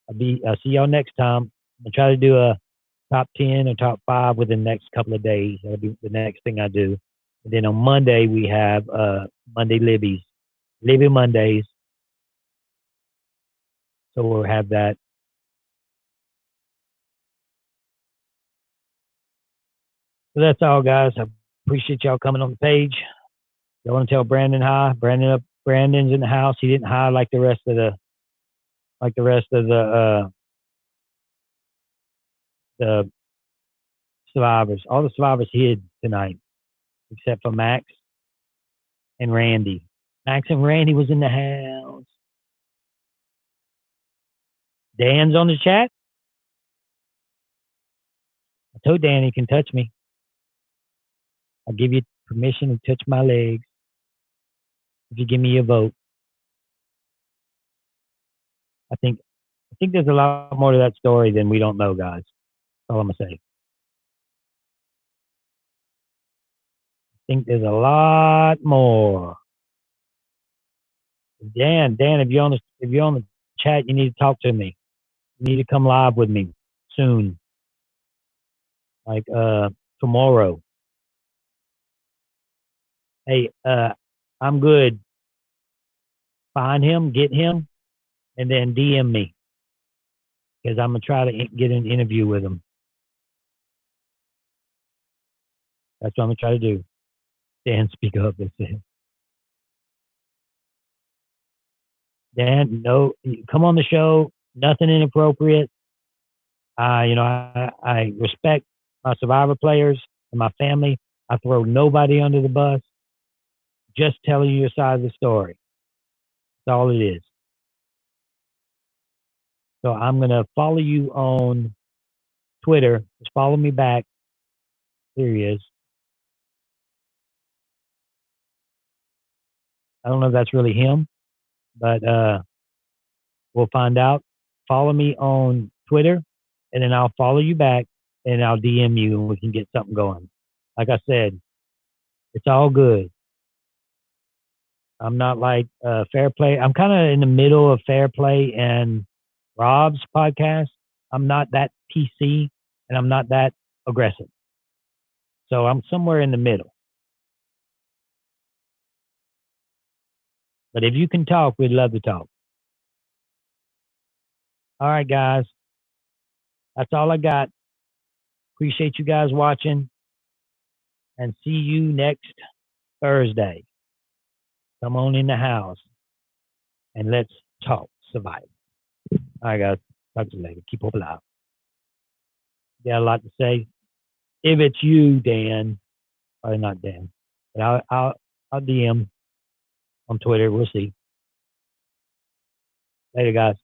I'll see y'all next time. I'll try to do a top 10 or top 5 within the next couple of days. That'll be the next thing I do. And then on Monday, we have Monday Libby's. Libby Mondays. So we'll have that. So that's all, guys. I appreciate y'all coming on the page. Y'all want to tell Brandon hi? Brandon's in the house. He didn't hi like the rest of the the survivors. All the survivors hid tonight, except for Max and Randy. Max and Randy was in the house. Dan's on the chat. I told Dan he can touch me. I'll give you permission to touch my legs if you give me your vote. I think there's a lot more to that story than we don't know, guys. That's all I'm gonna say. I think there's a lot more. Dan, if you're on the chat, you need to talk to me. You need to come live with me soon. Like tomorrow. Hey, I'm good. Find him, get him, and then DM me. Because I'm gonna try to get an interview with him. That's what I'm gonna try to do. Dan, speak up. That's it. Dan, no, come on the show. Nothing inappropriate. I respect my Survivor players and my family. I throw nobody under the bus. Just telling you your side of the story. That's all it is. So I'm gonna follow you on Twitter. Just follow me back. Here he is. I don't know if that's really him, but we'll find out. Follow me on Twitter, and then I'll follow you back, and I'll DM you, and we can get something going. Like I said, it's all good. I'm not like Fair Play. I'm kind of in the middle of Fair Play and Rob's podcast. I'm not that PC, and I'm not that aggressive. So I'm somewhere in the middle. But if you can talk, we'd love to talk. All right, guys. That's all I got. Appreciate you guys watching, and see you next Thursday. Come on in the house, and let's talk survival. All right, guys. Talk to you later. Keep hope alive. Got a lot to say. If it's you, Dan, or not Dan, but I'll DM on Twitter. We'll see. Later, guys.